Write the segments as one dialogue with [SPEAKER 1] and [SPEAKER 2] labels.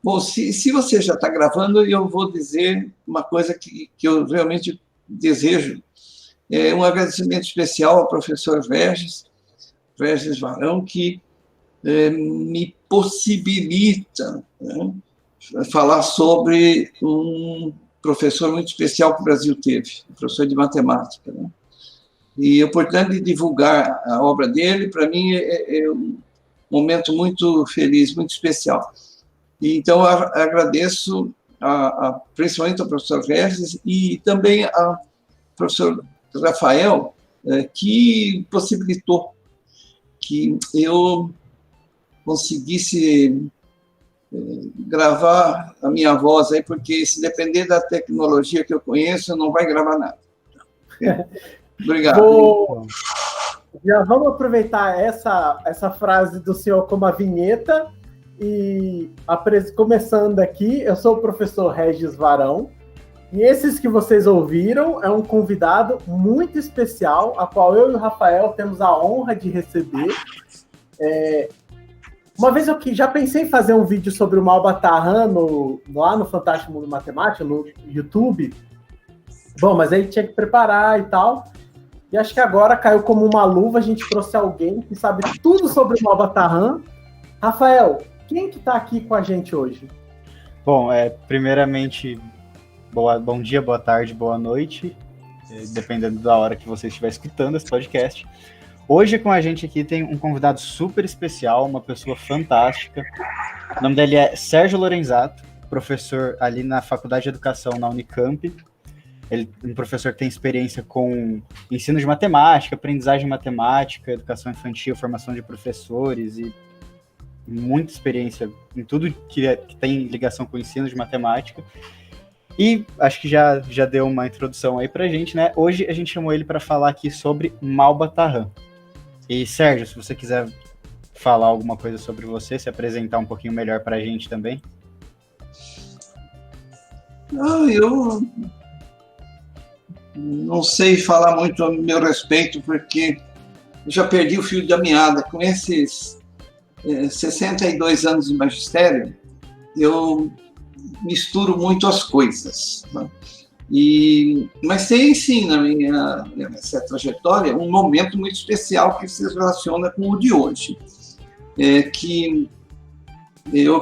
[SPEAKER 1] Bom, se você já está gravando, eu vou dizer uma coisa que eu realmente desejo. É um agradecimento especial ao professor Regis Varão, que me possibilita, né, falar sobre um professor muito especial que o Brasil teve, um professor de matemática. Né? E a oportunidade de divulgar a obra dele, para mim, é um momento muito feliz, muito especial. E, então, agradeço principalmente ao professor Regis e também ao professor Rafael, que possibilitou que eu conseguisse gravar a minha voz aí, porque se depender da tecnologia que eu conheço, não vai gravar nada. Obrigado.
[SPEAKER 2] Já vamos aproveitar essa frase do senhor como a vinheta e começando aqui, eu sou o professor Regis Varão e esses que vocês ouviram é um convidado muito especial, a qual eu e o Rafael temos a honra de receber. Uma vez eu já pensei em fazer um vídeo sobre o Malbataan lá no Fantástico Mundo Matemática, no YouTube. Bom, mas aí tinha que preparar e tal. E acho que agora caiu como uma luva, a gente trouxe alguém que sabe tudo sobre o Malbataan. Rafael, quem que está aqui com a gente hoje?
[SPEAKER 3] Bom, primeiramente, bom dia, boa tarde, boa noite, dependendo da hora que você estiver escutando esse podcast. Hoje com a gente aqui tem um convidado super especial, uma pessoa fantástica. O nome dele é Sérgio Lorenzato, professor ali na Faculdade de Educação na Unicamp. Ele é um professor que tem experiência com ensino de matemática, aprendizagem matemática, educação infantil, formação de professores e muita experiência em tudo que tem ligação com o ensino de matemática. E acho que já deu uma introdução aí pra gente, né? Hoje a gente chamou ele para falar aqui sobre Malbataan. E Sérgio, se você quiser falar alguma coisa sobre você, se apresentar um pouquinho melhor pra gente também.
[SPEAKER 1] Eu não sei falar muito a meu respeito, porque eu já perdi o fio da meada. Com esses 62 anos de magistério, eu misturo muito as coisas. Né? Mas tem, sim, nessa trajetória, um momento muito especial que se relaciona com o de hoje. Que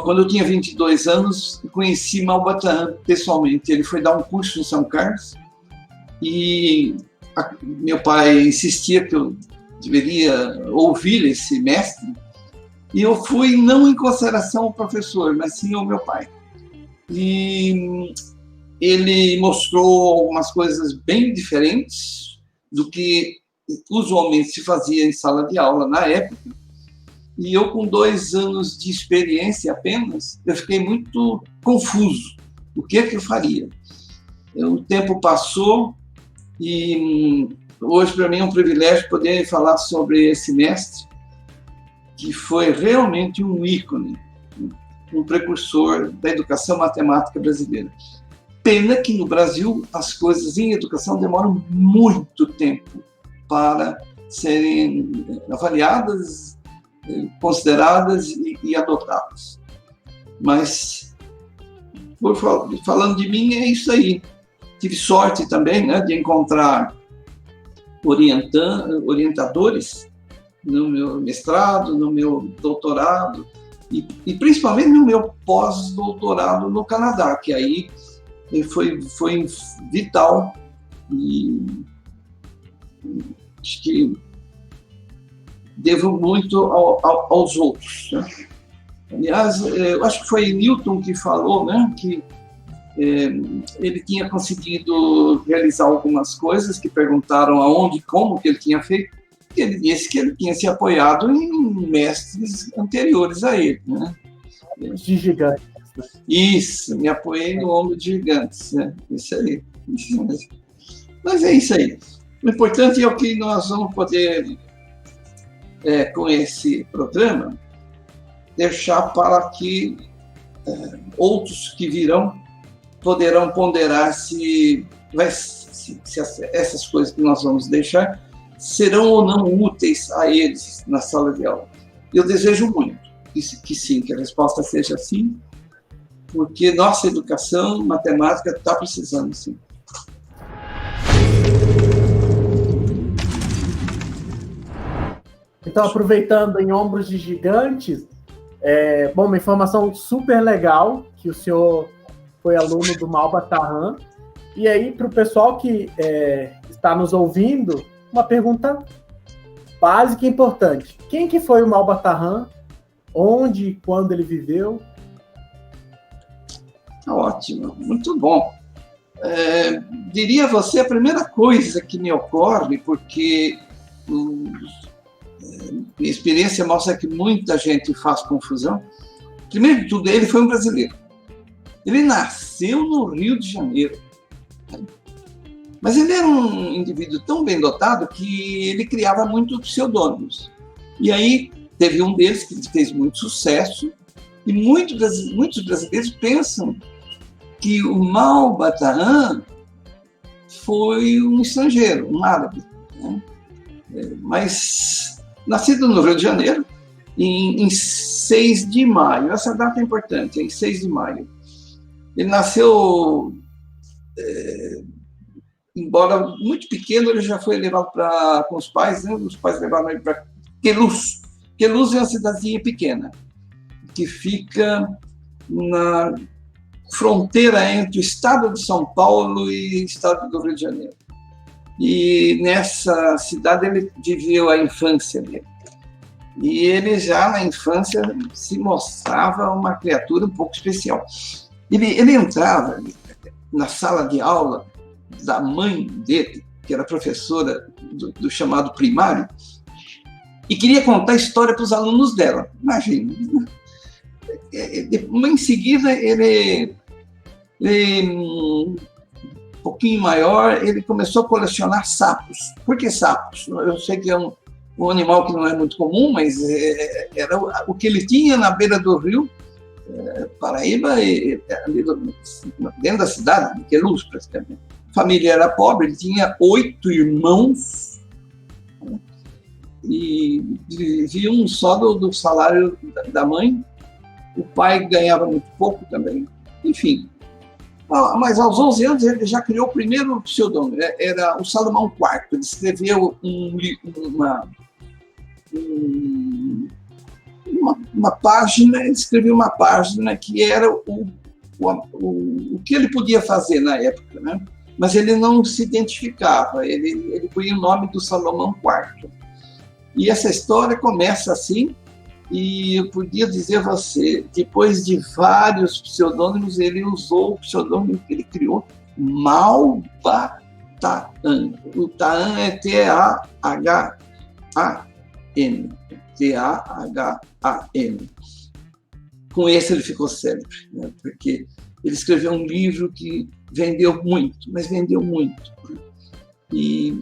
[SPEAKER 1] quando eu tinha 22 anos, conheci Malbataan pessoalmente. Ele foi dar um curso em São Carlos, e meu pai insistia que eu deveria ouvir esse mestre, e eu fui não em consideração ao professor, mas sim ao meu pai. E ele mostrou algumas coisas bem diferentes do que usualmente se fazia em sala de aula na época, e eu, com 2 anos de experiência apenas, eu fiquei muito confuso. O que eu faria? O tempo passou, e hoje, para mim, é um privilégio poder falar sobre esse mestre, que foi realmente um ícone, um precursor da educação matemática brasileira. Pena que no Brasil as coisas em educação demoram muito tempo para serem avaliadas, consideradas e adotadas. Mas, falando de mim, é isso aí. Tive sorte também, né, de encontrar orientadores no meu mestrado, no meu doutorado e principalmente no meu pós-doutorado no Canadá, que aí foi vital, e acho que devo muito aos outros. Né? Aliás, eu acho que foi Newton que falou, né, que ele tinha conseguido realizar algumas coisas que perguntaram aonde, como que ele tinha feito, e ele disse que ele tinha se apoiado em mestres anteriores a ele. Né?
[SPEAKER 2] De gigantes. Né?
[SPEAKER 1] Isso, me apoiei no ombro de gigantes. Né? Isso aí. Mas é isso aí. O importante é o que nós vamos poder, com esse programa, deixar para que outros que virão poderão ponderar se essas coisas que nós vamos deixar serão ou não úteis a eles na sala de aula. Eu desejo muito que sim, que a resposta seja sim, porque nossa educação, matemática, está precisando, sim.
[SPEAKER 2] Então, aproveitando em Ombros de Gigantes, uma informação super legal, que o senhor foi aluno do Malba Tahan. E aí, para o pessoal que está nos ouvindo, uma pergunta básica e importante. Quem que foi o Malba Tahan? Onde e quando ele viveu?
[SPEAKER 1] Ótimo, muito bom. Diria a você, a primeira coisa que me ocorre, porque minha experiência mostra que muita gente faz confusão. Primeiro de tudo, ele foi um brasileiro. Ele nasceu no Rio de Janeiro. Mas ele era um indivíduo tão bem dotado que ele criava muitos pseudônimos. E aí teve um deles que fez muito sucesso, e muitos brasileiros pensam que o Malba Tahan foi um estrangeiro, um árabe, né? Mas nascido no Rio de Janeiro, em 6 de maio, essa data é importante, em 6 de maio. Ele nasceu, embora muito pequeno, ele já foi levado com os pais, né? Os pais levaram ele para Queluz. Queluz é uma cidadezinha pequena, que fica na fronteira entre o estado de São Paulo e o estado do Rio de Janeiro. E nessa cidade ele viveu a infância dele. E ele já na infância se mostrava uma criatura um pouco especial. Ele entrava na sala de aula da mãe dele, que era professora do chamado primário, e queria contar história para os alunos dela. Imagina. Em seguida, ele um pouquinho maior, ele começou a colecionar sapos. Por que sapos? Eu sei que é um animal que não é muito comum, mas era o que ele tinha na beira do rio Paraíba, dentro da cidade, de Queluz, praticamente. A família era pobre, ele tinha 8 irmãos, né? E viviam só do salário da mãe. O pai ganhava muito pouco também. Enfim. Mas aos 11 anos ele já criou o primeiro pseudônimo, era o Salomão IV. Ele escreveu uma página, ele escreveu uma página que era o que ele podia fazer na época, né? Mas ele não se identificava, ele põe o nome do Salomão IV. E essa história começa assim, e eu podia dizer a você, depois de vários pseudônimos, ele usou o pseudônimo que ele criou, Malba Tahan. O Tahan é T-A-H-A-N. T-A-H-A-N. Com esse ele ficou célebre, né? Porque ele escreveu um livro que vendeu muito, mas vendeu muito. E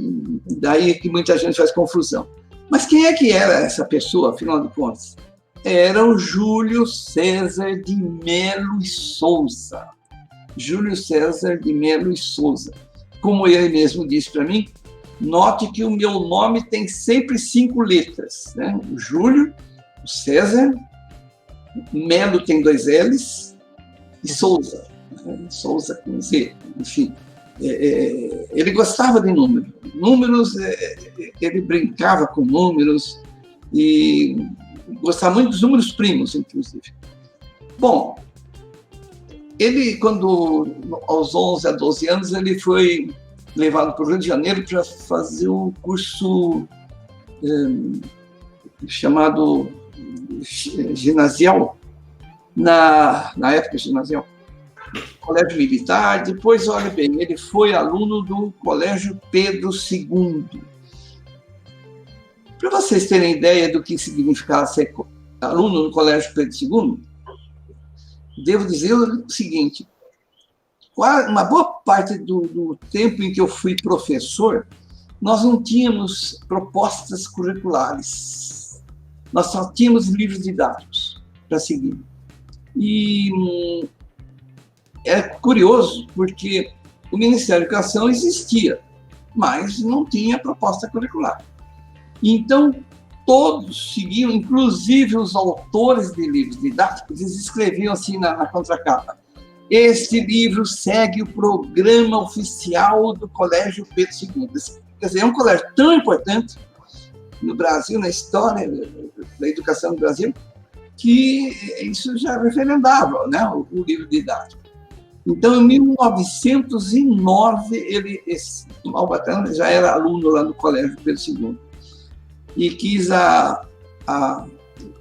[SPEAKER 1] daí que muita gente faz confusão. Mas quem é que era essa pessoa, afinal de contas? Era o Júlio César de Melo e Souza. Júlio César de Melo e Souza. Como ele mesmo disse para mim, note que o meu nome tem sempre 5 letras, né? O Júlio, o César, Melo tem 2 L's e Souza. Né? Souza com Z, enfim. Ele gostava de números, ele brincava com números e gostava muito dos números primos, inclusive. Bom, ele, quando aos 11 a 12 anos, ele foi levado para o Rio de Janeiro para fazer um curso chamado ginasial, na época ginasial, colégio militar. Depois, olha bem, ele foi aluno do Colégio Pedro II. Para vocês terem ideia do que significava ser aluno no Colégio Pedro II, devo dizer o seguinte: uma boa parte do tempo em que eu fui professor, nós não tínhamos propostas curriculares, nós só tínhamos livros didáticos para seguir. E é curioso, porque o Ministério da Educação existia, mas não tinha proposta curricular. Então, todos seguiam, inclusive os autores de livros didáticos, eles escreviam assim na contracapa: este livro segue o programa oficial do Colégio Pedro II. Quer dizer, é um colégio tão importante no Brasil, na história da educação no Brasil, que isso já referendava, né, o livro didático. Então, em 1909, esse Malbatana já era aluno lá no Colégio Pedro II e quis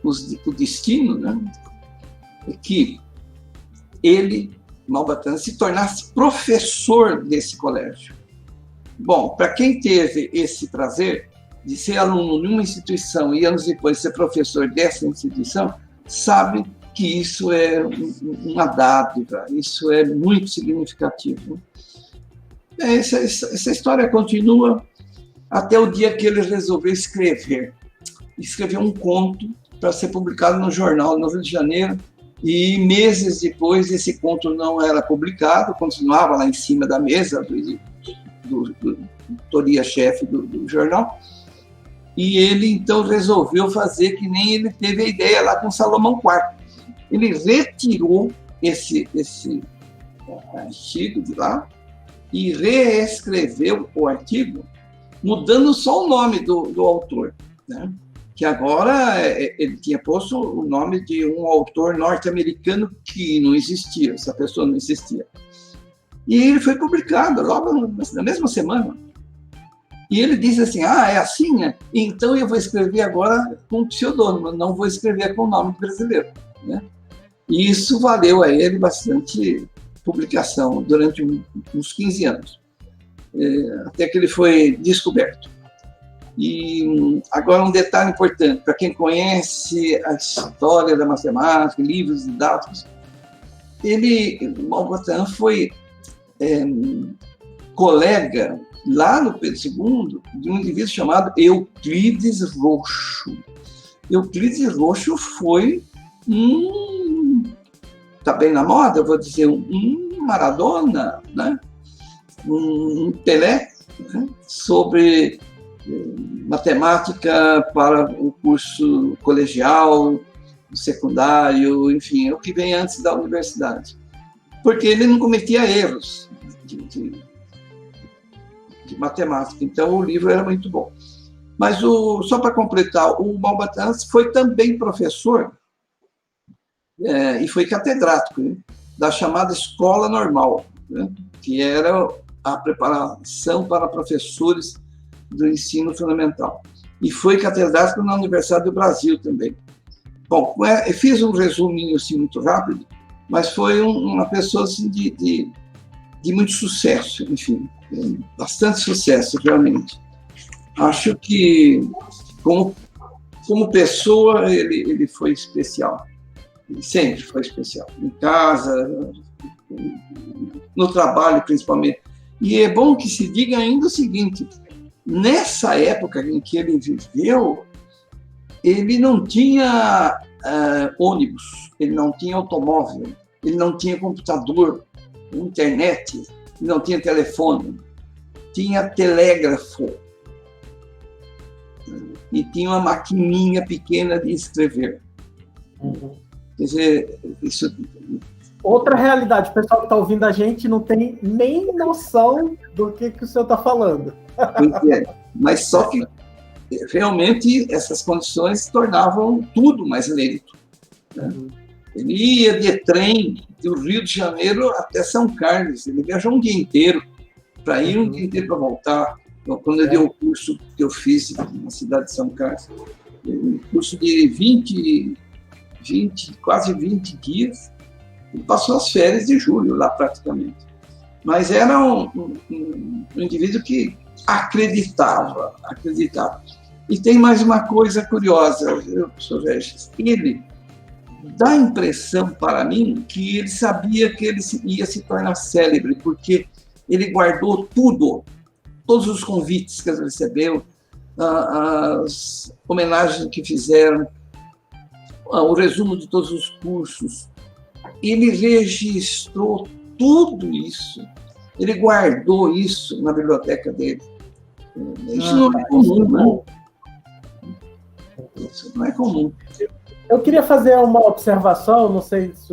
[SPEAKER 1] o destino, né, que ele, Malbatana, se tornasse professor desse colégio. Bom, para quem teve esse prazer de ser aluno numa instituição e anos depois ser professor dessa instituição, sabe que isso é uma dádiva, isso é muito significativo. Essa história continua até o dia que ele resolveu escrever um conto para ser publicado no jornal no Rio de Janeiro, e meses depois esse conto não era publicado, continuava lá em cima da mesa do autoria-chefe do jornal, e ele então resolveu fazer que nem ele teve a ideia lá com Salomão IV. Ele retirou esse artigo de lá e reescreveu o artigo, mudando só o nome do autor, né? Que agora ele tinha posto o nome de um autor norte-americano que não existia, essa pessoa não existia. E ele foi publicado logo na mesma semana. E ele disse assim: é assim? Então eu vou escrever agora com pseudônimo, não vou escrever com o nome brasileiro, né? E isso valeu a ele bastante publicação durante uns 15 anos, até que ele foi descoberto. E agora um detalhe importante, para quem conhece a história da matemática, livros didáticos, Malbatana foi colega, lá no Pedro II, de um indivíduo chamado Euclides Roxo. Euclides Roxo foi está bem na moda, eu vou dizer, um Maradona, né? Um Pelé, né? Sobre matemática para o curso colegial, secundário, enfim, o que vem antes da universidade. Porque ele não cometia erros de matemática, então o livro era muito bom. Mas, só para completar, o Malbatana foi também professor e foi catedrático, né, da chamada Escola Normal, né, que era a preparação para professores do ensino fundamental. E foi catedrático na Universidade do Brasil também. Bom, eu fiz um resuminho assim, muito rápido, mas foi uma pessoa assim, de muito sucesso, enfim, bastante sucesso, realmente. Acho que, como pessoa, ele foi especial. Ele sempre foi especial. Em casa, no trabalho, principalmente. E é bom que se diga ainda o seguinte: nessa época em que ele viveu, ele não tinha ônibus, ele não tinha automóvel, ele não tinha computador, internet, não tinha telefone, tinha telégrafo e tinha uma maquininha pequena de escrever. Quer dizer, isso...
[SPEAKER 2] Outra realidade, o pessoal que está ouvindo a gente não tem nem noção do que o senhor está falando.
[SPEAKER 1] Pois é, mas só que realmente essas condições tornavam tudo mais lento, né? Ele ia de trem do Rio de Janeiro até São Carlos, ele viajou um dia inteiro para ir, um dia inteiro para voltar. Então, quando eu dei o curso que eu fiz na cidade de São Carlos, um curso de quase 20 dias, ele passou as férias de julho lá praticamente. Mas era um indivíduo que acreditava. E tem mais uma coisa curiosa, professor Regis. Ele dá a impressão para mim que ele sabia que ele ia se tornar célebre, porque ele guardou todos os convites que ele recebeu, as homenagens que fizeram, o resumo de todos os cursos. Ele registrou tudo isso, ele guardou isso na biblioteca dele. Isso não é comum, né? Isso não é comum.
[SPEAKER 2] Eu queria fazer uma observação, não sei se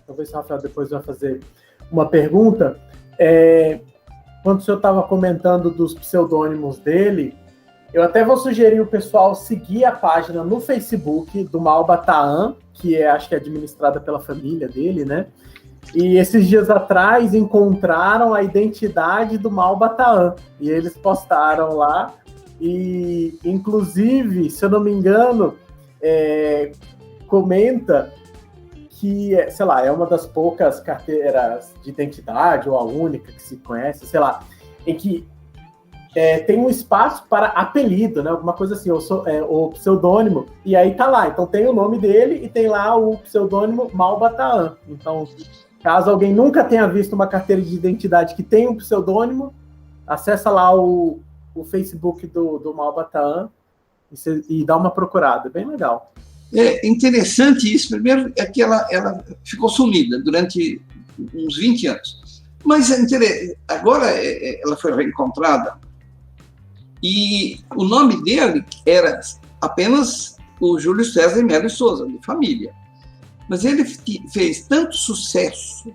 [SPEAKER 2] talvez o Rafael depois vai fazer uma pergunta. Quando o senhor estava comentando dos pseudônimos dele, eu até vou sugerir o pessoal seguir a página no Facebook do Malba Tahan, que acho que é administrada pela família dele, né? E esses dias atrás encontraram a identidade do Malba Tahan, e eles postaram lá, e inclusive, se eu não me engano, comenta que, sei lá, é uma das poucas carteiras de identidade, ou a única que se conhece, sei lá, em que tem um espaço para apelido, né? Alguma coisa assim, o pseudônimo, e aí tá lá. Então tem o nome dele e tem lá o pseudônimo Malba Tahan. Então, caso alguém nunca tenha visto uma carteira de identidade que tem um pseudônimo, acessa lá o Facebook do Malba Tahan e dá uma procurada. Bem legal.
[SPEAKER 1] É interessante isso. Primeiro é que ela ficou sumida durante uns 20 anos. Mas agora ela foi reencontrada e o nome dele era apenas o Júlio César Melo Souza, de família. Mas ele fez tanto sucesso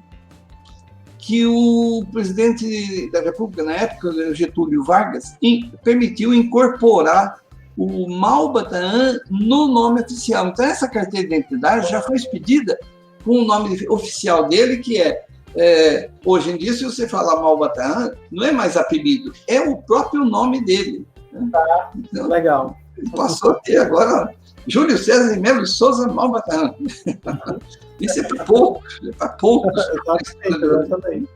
[SPEAKER 1] que o presidente da República, na época, Getúlio Vargas, permitiu incorporar o Malba Tahan no nome oficial. Então, essa carteira de identidade já foi expedida com o nome oficial dele, que hoje em dia, se você falar Malba Tahan, não é mais apelido, é o próprio nome dele. Né? Então,
[SPEAKER 2] legal.
[SPEAKER 1] Ele passou a ter agora Júlio César de Melo Souza Malba Tahan. Isso é para poucos. É para poucos.
[SPEAKER 2] Exatamente.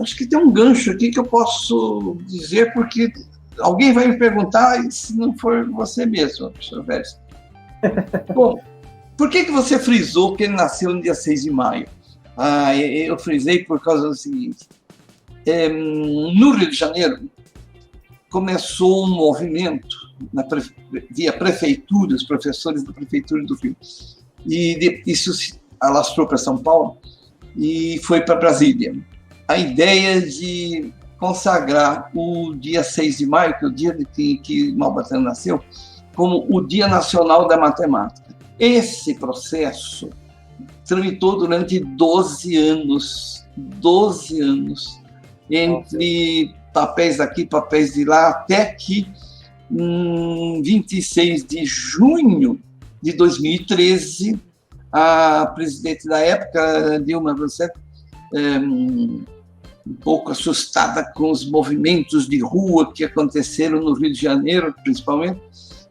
[SPEAKER 1] Acho que tem um gancho aqui que eu posso dizer, porque alguém vai me perguntar, e se não for você mesmo, professor Vélez. Bom, por que você frisou que ele nasceu no dia 6 de maio? Eu frisei por causa do seguinte. No Rio de Janeiro, começou um movimento via prefeitura, os professores da prefeitura do Rio. E isso se alastrou para São Paulo e foi para Brasília. A ideia de consagrar o dia 6 de maio, que é o dia que Malba Tahan nasceu, como o Dia Nacional da Matemática. Esse processo tramitou durante 12 anos, entre papéis daqui, papéis de lá, até que, em 26 de junho de 2013, a presidente da época, Dilma Rousseff, um pouco assustada com os movimentos de rua que aconteceram no Rio de Janeiro, principalmente,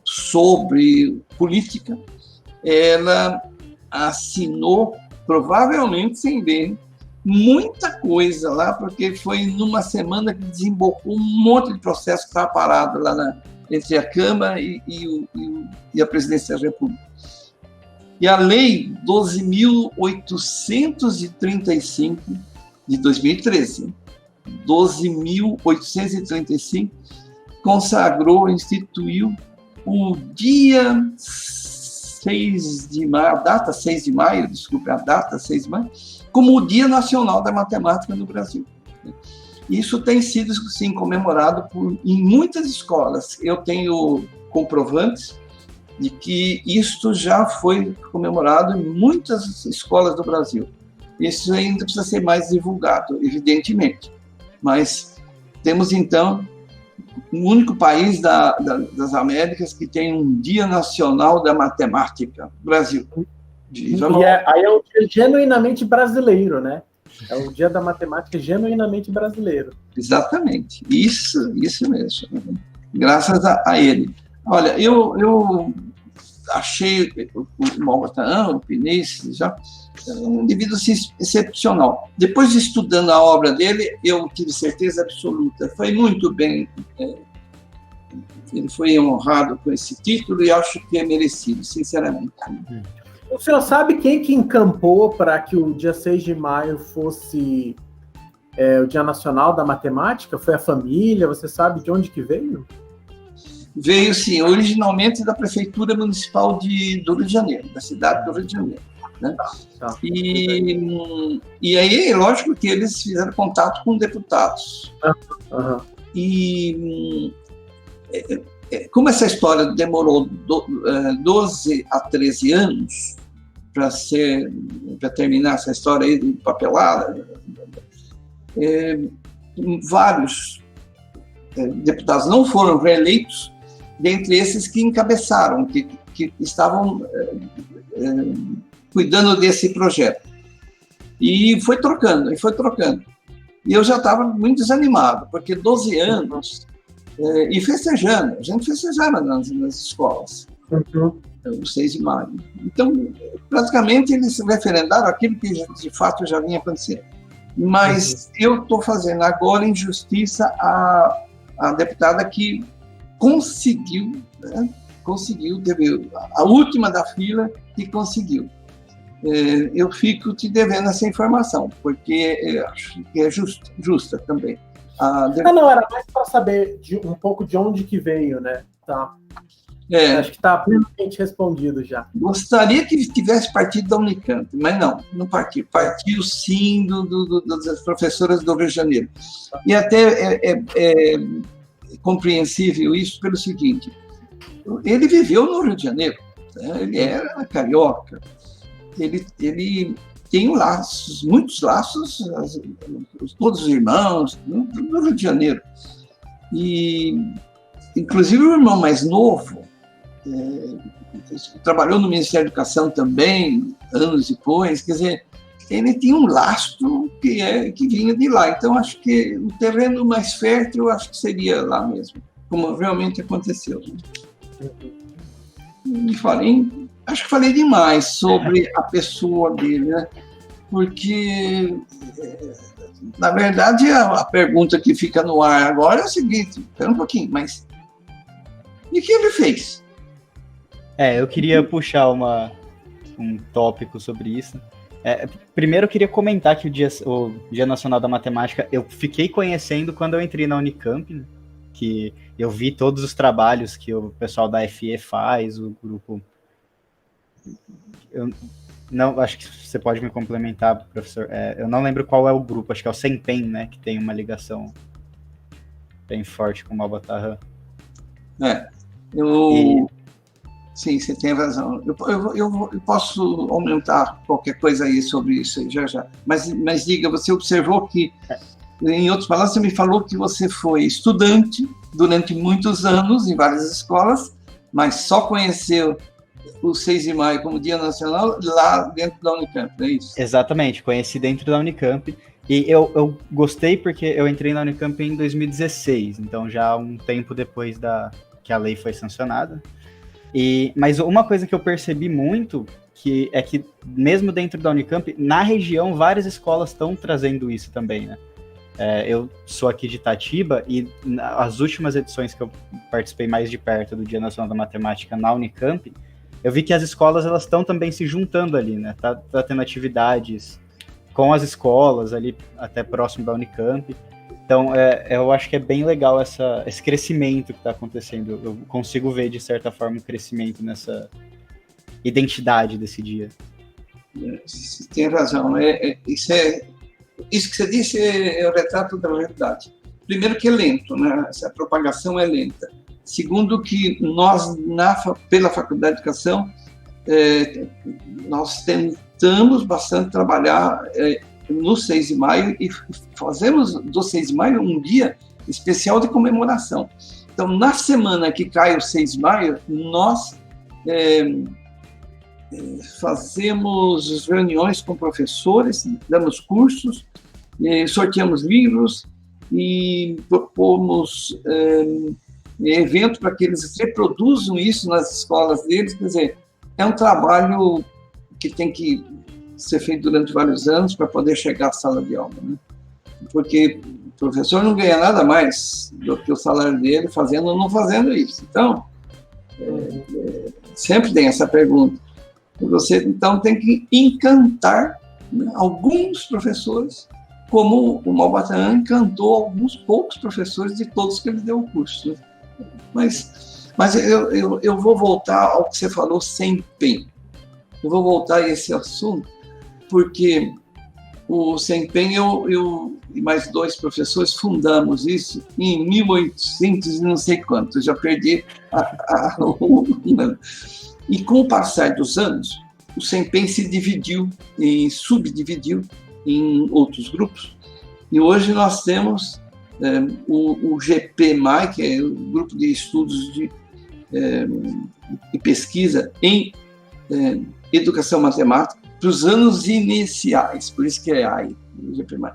[SPEAKER 1] sobre política, ela assinou, provavelmente sem ver, muita coisa lá, porque foi numa semana que desembocou um monte de processo que estava parado lá entre a Câmara e a Presidência da República. E a Lei 12.835 de 2013, 12.835, consagrou, instituiu o dia 6 de maio, a data 6 de maio, como o Dia Nacional da Matemática no Brasil. Isso tem sido, sim, comemorado em muitas escolas. Eu tenho comprovantes de que isto já foi comemorado em muitas escolas do Brasil. Isso ainda precisa ser mais divulgado, evidentemente. Mas temos, então, o único país das Américas que tem um Dia Nacional da Matemática, Brasil.
[SPEAKER 2] Aí é um dia genuinamente brasileiro, né? É o Dia da Matemática genuinamente brasileiro.
[SPEAKER 1] Exatamente, isso mesmo. Graças a ele. Olha, eu achei o Malba Tahan, o Pinês, já um indivíduo excepcional. Depois de estudando a obra dele, eu tive certeza absoluta. Foi muito bem. Ele foi honrado com esse título e acho que é merecido, sinceramente.
[SPEAKER 2] O senhor sabe quem que encampou para que o dia 6 de maio fosse o Dia Nacional da Matemática? Foi a família? Você sabe de onde que veio?
[SPEAKER 1] Veio, sim, originalmente da Prefeitura Municipal do Rio de Janeiro, da cidade do Rio de Janeiro. Né? Tá. E aí, lógico que eles fizeram contato com deputados.
[SPEAKER 2] Uhum.
[SPEAKER 1] E como essa história demorou 12 a 13 anos para terminar essa história aí de papelada, vários deputados não foram reeleitos, dentre esses que encabeçaram, que estavam cuidando desse projeto. E foi trocando. E eu já estava muito desanimado, porque 12 anos, e festejando, a gente festejava nas escolas, o 6 de maio. Então, praticamente, eles referendaram aquilo que de fato já vinha acontecendo. Mas eu estou fazendo agora injustiça à deputada que conseguiu, teve a última da fila que conseguiu. Eu fico te devendo essa informação, porque eu acho que é justa também.
[SPEAKER 2] Não, era mais para saber um pouco de onde que veio, né? Tá. Acho que está plenamente respondido já.
[SPEAKER 1] Gostaria que tivesse partido da Unicamp, mas não partiu. Partiu, sim, das professoras do Rio de Janeiro. E até é compreensível isso pelo seguinte: ele viveu no Rio de Janeiro, né? Ele era carioca, ele tem muitos laços, todos os irmãos, no Rio de Janeiro. E, inclusive, o irmão mais novo trabalhou no Ministério da Educação também, anos depois. Quer dizer, ele tinha um lastro que vinha de lá. Então, acho que o terreno mais fértil, acho que seria lá mesmo, como realmente aconteceu. Acho que falei demais sobre a pessoa dele, né? Porque, na verdade, a pergunta que fica no ar agora é o seguinte: espera um pouquinho, mas o que ele fez?
[SPEAKER 3] Eu queria puxar um tópico sobre isso. Primeiro, eu queria comentar que o Dia Nacional da Matemática eu fiquei conhecendo quando eu entrei na Unicamp, né? Que eu vi todos os trabalhos que o pessoal da FE faz, o grupo... Acho que você pode me complementar, professor. Eu não lembro qual é o grupo, acho que é o SEMPEN, né? Que tem uma ligação bem forte com o Malba Tahan.
[SPEAKER 1] Sim, você tem razão. Eu posso aumentar qualquer coisa aí sobre isso já. Mas diga, você observou que, em outras palavras, você me falou que você foi estudante durante muitos anos em várias escolas, mas só conheceu o 6 de maio como Dia Nacional lá dentro da Unicamp, não é isso?
[SPEAKER 3] Exatamente, conheci dentro da Unicamp. E eu gostei porque eu entrei na Unicamp em 2016, então já um tempo depois que a lei foi sancionada. Mas uma coisa que eu percebi muito é que mesmo dentro da Unicamp, na região, várias escolas estão trazendo isso também, né? Eu sou aqui de Itatiba e as últimas edições que eu participei mais de perto do Dia Nacional da Matemática na Unicamp, eu vi que as escolas elas estão também se juntando ali, né? Tá tendo atividades com as escolas ali até próximo da Unicamp. Então, eu acho que é bem legal esse crescimento que está acontecendo. Eu consigo ver, de certa forma, um crescimento nessa identidade desse dia.
[SPEAKER 1] Você tem razão. Isso que você disse é o retrato da realidade. Primeiro que é lento, né? Essa propagação é lenta. Segundo que nós, pela Faculdade de Educação, nós tentamos bastante trabalhar no 6 de maio e fazemos do 6 de maio um dia especial de comemoração. Então, na semana que cai o 6 de maio, nós fazemos reuniões com professores, damos cursos, sorteamos livros e propomos eventos para que eles reproduzam isso nas escolas deles. Quer dizer, é um trabalho que tem que ser feito durante vários anos para poder chegar à sala de aula, né? Porque o professor não ganha nada mais do que o salário dele fazendo ou não fazendo isso. Então, sempre tem essa pergunta. Você, então, tem que encantar, né, alguns professores, como o Malba Tahan encantou alguns poucos professores de todos que ele deu o curso. Mas eu vou voltar ao que você falou sem empenho. Eu vou voltar a esse assunto, porque o SEMPEN, eu e mais 2 professores fundamos isso em 1800 e não sei quanto, eu já perdi o número. E com o passar dos anos, o SEMPEN se subdividiu em outros grupos, e hoje nós temos o GPMAI, que é o Grupo de Estudos e Pesquisa em Educação Matemática, para os anos iniciais, por isso que é AI, o GPMAI.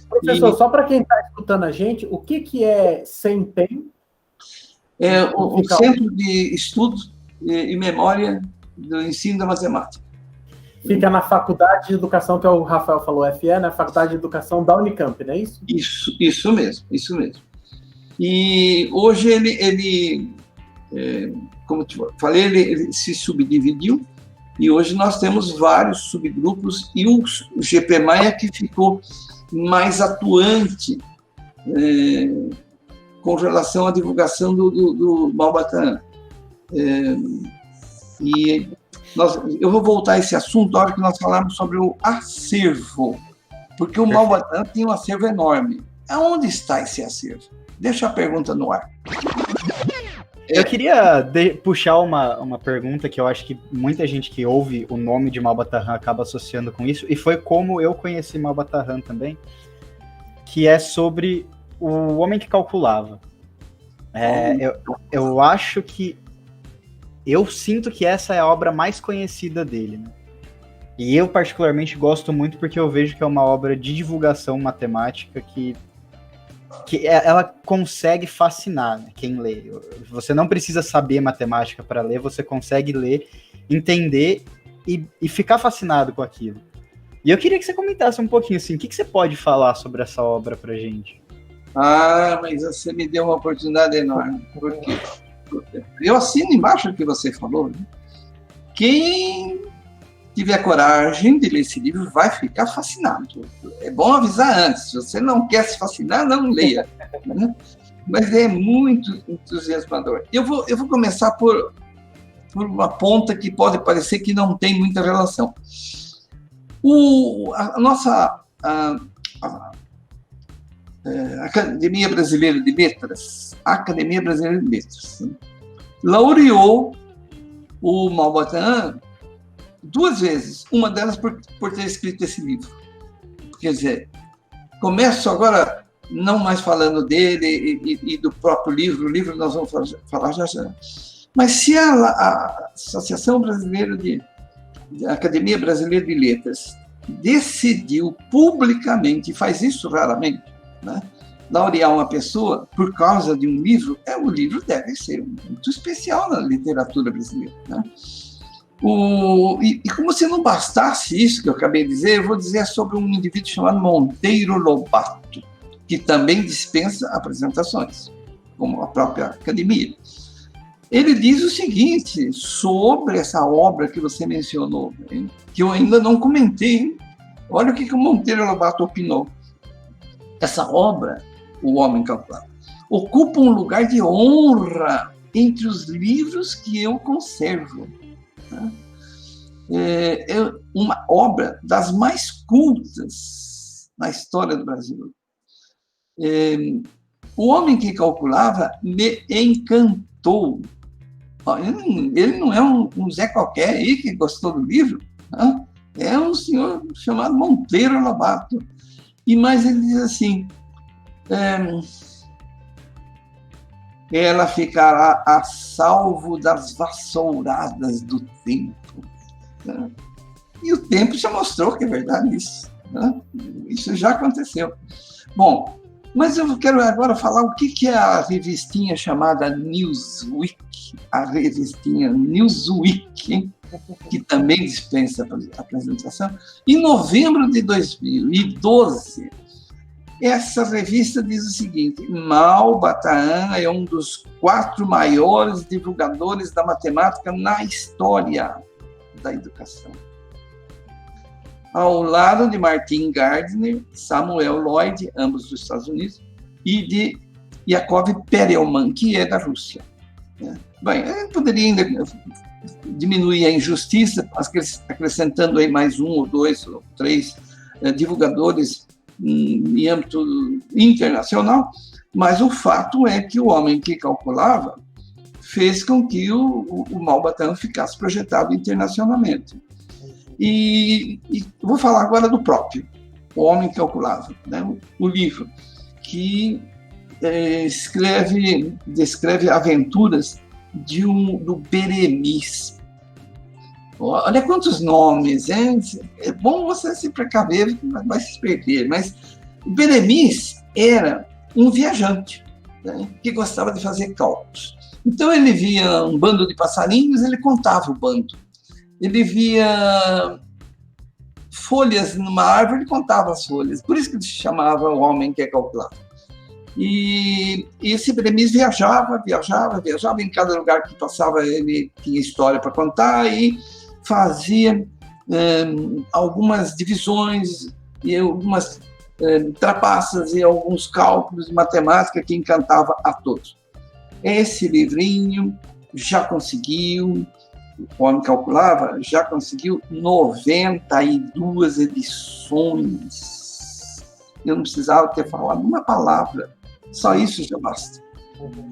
[SPEAKER 2] Professor, só para quem está escutando a gente, o que é SEMPEN?
[SPEAKER 1] É o Centro de Estudos e Memória do Ensino da Matemática.
[SPEAKER 2] Fica na Faculdade de Educação, que o Rafael falou, FE, na Faculdade de Educação da Unicamp, não é isso?
[SPEAKER 1] Isso mesmo. E hoje ele como eu falei, ele se subdividiu, e hoje nós temos vários subgrupos, e o GPMAI é que ficou mais atuante com relação à divulgação do Malba-Tahan. E eu vou voltar a esse assunto na hora que nós falarmos sobre o acervo, porque o Malba-Tahan tem um acervo enorme. Aonde está esse acervo? Deixa a pergunta no ar.
[SPEAKER 3] Eu queria puxar uma pergunta que eu acho que muita gente que ouve o nome de Malba-Tahan acaba associando com isso, e foi como eu conheci Malba-Tahan também, que é sobre o homem que calculava. Eu acho que eu sinto que essa é a obra mais conhecida dele, né? E eu particularmente gosto muito porque eu vejo que é uma obra de divulgação matemática que ela consegue fascinar, né, quem lê. Você não precisa saber matemática para ler, você consegue ler, entender e ficar fascinado com aquilo. E eu queria que você comentasse um pouquinho assim, o que você pode falar sobre essa obra pra gente?
[SPEAKER 1] Mas você me deu uma oportunidade enorme, porque eu assino embaixo o que você falou, né? Quem tiver coragem de ler esse livro vai ficar fascinado. É bom avisar antes, se você não quer se fascinar, não leia. Né? Mas é muito entusiasmador. Eu vou começar por uma ponta que pode parecer que não tem muita relação. A nossa Academia Brasileira de Letras, laureou o Malba-Tahan 2 vezes, uma delas por ter escrito esse livro. Quer dizer, começo agora não mais falando dele e do próprio livro, o livro nós vamos falar já. Mas se a Associação Brasileira a Academia Brasileira de Letras decidiu publicamente, e faz isso raramente, né, laurear uma pessoa por causa de um livro, o livro deve ser muito especial na literatura brasileira, né? E como se não bastasse isso que eu acabei de dizer, eu vou dizer sobre um indivíduo chamado Monteiro Lobato, que também dispensa apresentações, como a própria academia. Ele diz o seguinte sobre essa obra que você mencionou, hein, que eu ainda não comentei. Hein? Olha o que o Monteiro Lobato opinou. Essa obra, O Homem Calculado, ocupa um lugar de honra entre os livros que eu conservo. É uma obra das mais cultas na história do Brasil. O Homem que Calculava me encantou. Ele não é um Zé qualquer aí que gostou do livro, né? É um senhor chamado Monteiro Lobato. E mais ele diz assim, ela ficará a salvo das vassouradas do tempo. Né? E o tempo já mostrou que é verdade isso. Né? Isso já aconteceu. Bom, mas eu quero agora falar o que é a revistinha chamada Newsweek. A revistinha Newsweek, hein? Que também dispensa a apresentação. Em novembro de 2012, essa revista diz o seguinte: Malba-Tahan é um dos 4 maiores divulgadores da matemática na história da educação. Ao lado de Martin Gardner, Samuel Lloyd, ambos dos Estados Unidos, e de Yakov Perelman, que é da Rússia. Bem, eu poderia ainda diminuir a injustiça, acrescentando aí mais 1 ou 2 ou 3 divulgadores em âmbito internacional, mas o fato é que o homem que calculava fez com que o Maupassant ficasse projetado internacionalmente. E vou falar agora do próprio, O Homem que Calculava, né? O livro, que descreve aventuras do Beremis. Olha quantos nomes, hein? É bom você se precaver, vai se perder, mas o Beremis era um viajante, né, que gostava de fazer cálculos. Então ele via um bando de passarinhos, ele contava o bando. Ele via folhas numa árvore, ele contava as folhas. Por isso que ele se chamava O Homem que Calculava. E esse Beremis viajava em cada lugar que passava, ele tinha história para contar e fazia algumas divisões e algumas trapaças e alguns cálculos de matemática que encantava a todos. Esse livrinho já conseguiu, O Homem Calculava, já conseguiu 92 edições. Eu não precisava ter falado uma palavra, só isso já basta.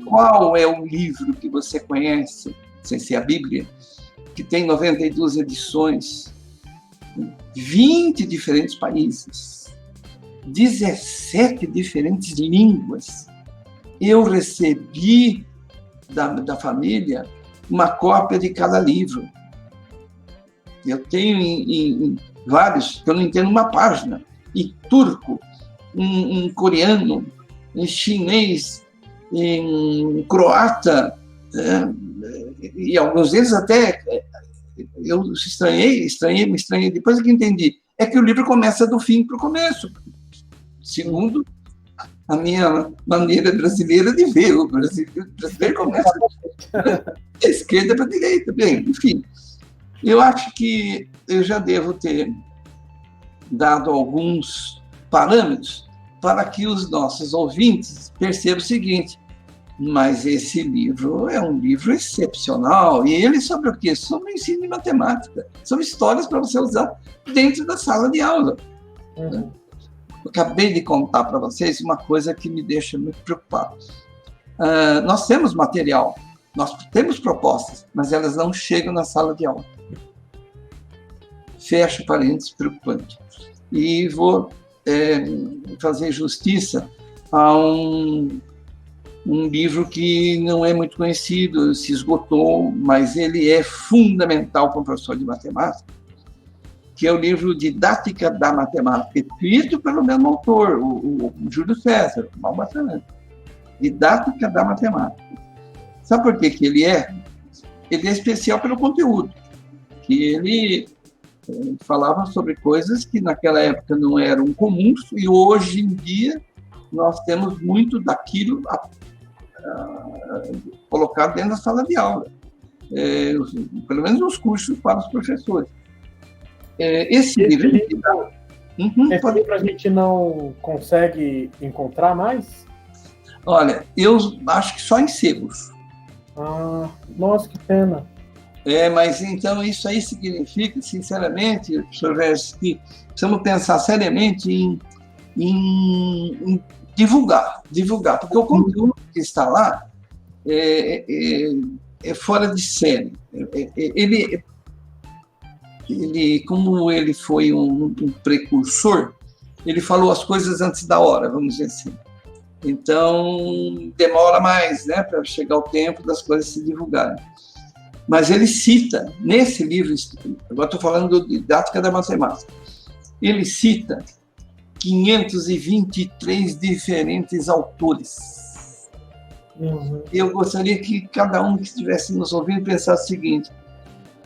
[SPEAKER 1] Qual é o livro que você conhece, sem ser a Bíblia, que tem 92 edições, 20 diferentes países, 17 diferentes línguas? Eu recebi da família uma cópia de cada livro. Eu tenho em vários, que eu não entendo uma página, em turco, em coreano, em chinês, em croata, e alguns deles até eu me estranhei, depois que entendi, é que o livro começa do fim para o começo, segundo a minha maneira brasileira de ver. O brasileiro começa da esquerda para a direita. Bem, enfim, eu acho que eu já devo ter dado alguns parâmetros para que os nossos ouvintes percebam o seguinte: mas esse livro é um livro excepcional. E ele sobre o quê? Sobre o ensino de matemática, sobre histórias para você usar dentro da sala de aula. Eu acabei de contar para vocês uma coisa que me deixa muito preocupado. Nós temos material, nós temos propostas, mas elas não chegam na sala de aula. Fecha parênteses, preocupante. E vou fazer justiça a um livro que não é muito conhecido, se esgotou, mas ele é fundamental para um professor de matemática, que é o livro Didática da Matemática, escrito pelo mesmo autor, o Júlio César, o Maupassant. Didática da Matemática. Sabe por que ele é? Ele é especial pelo conteúdo, que ele falava sobre coisas que naquela época não eram comuns, e hoje em dia nós temos muito daquilo colocado dentro da sala de aula, pelo menos nos cursos para os professores. Esse livro
[SPEAKER 2] a gente não consegue encontrar mais?
[SPEAKER 1] Olha, eu acho que só em sebos.
[SPEAKER 2] Nossa, que pena.
[SPEAKER 1] Mas então isso aí significa, sinceramente, professor Regis, que precisamos pensar seriamente em divulgar, porque o conteúdo que está lá é fora de série. Ele, como ele foi um precursor, ele falou as coisas antes da hora, vamos dizer assim. Então, demora mais, né, para chegar o tempo das coisas se divulgarem. Mas ele cita, nesse livro, agora estou falando de Didática da Matemática, ele cita 523 diferentes autores. Eu gostaria que cada um que estivesse nos ouvindo pensasse o seguinte: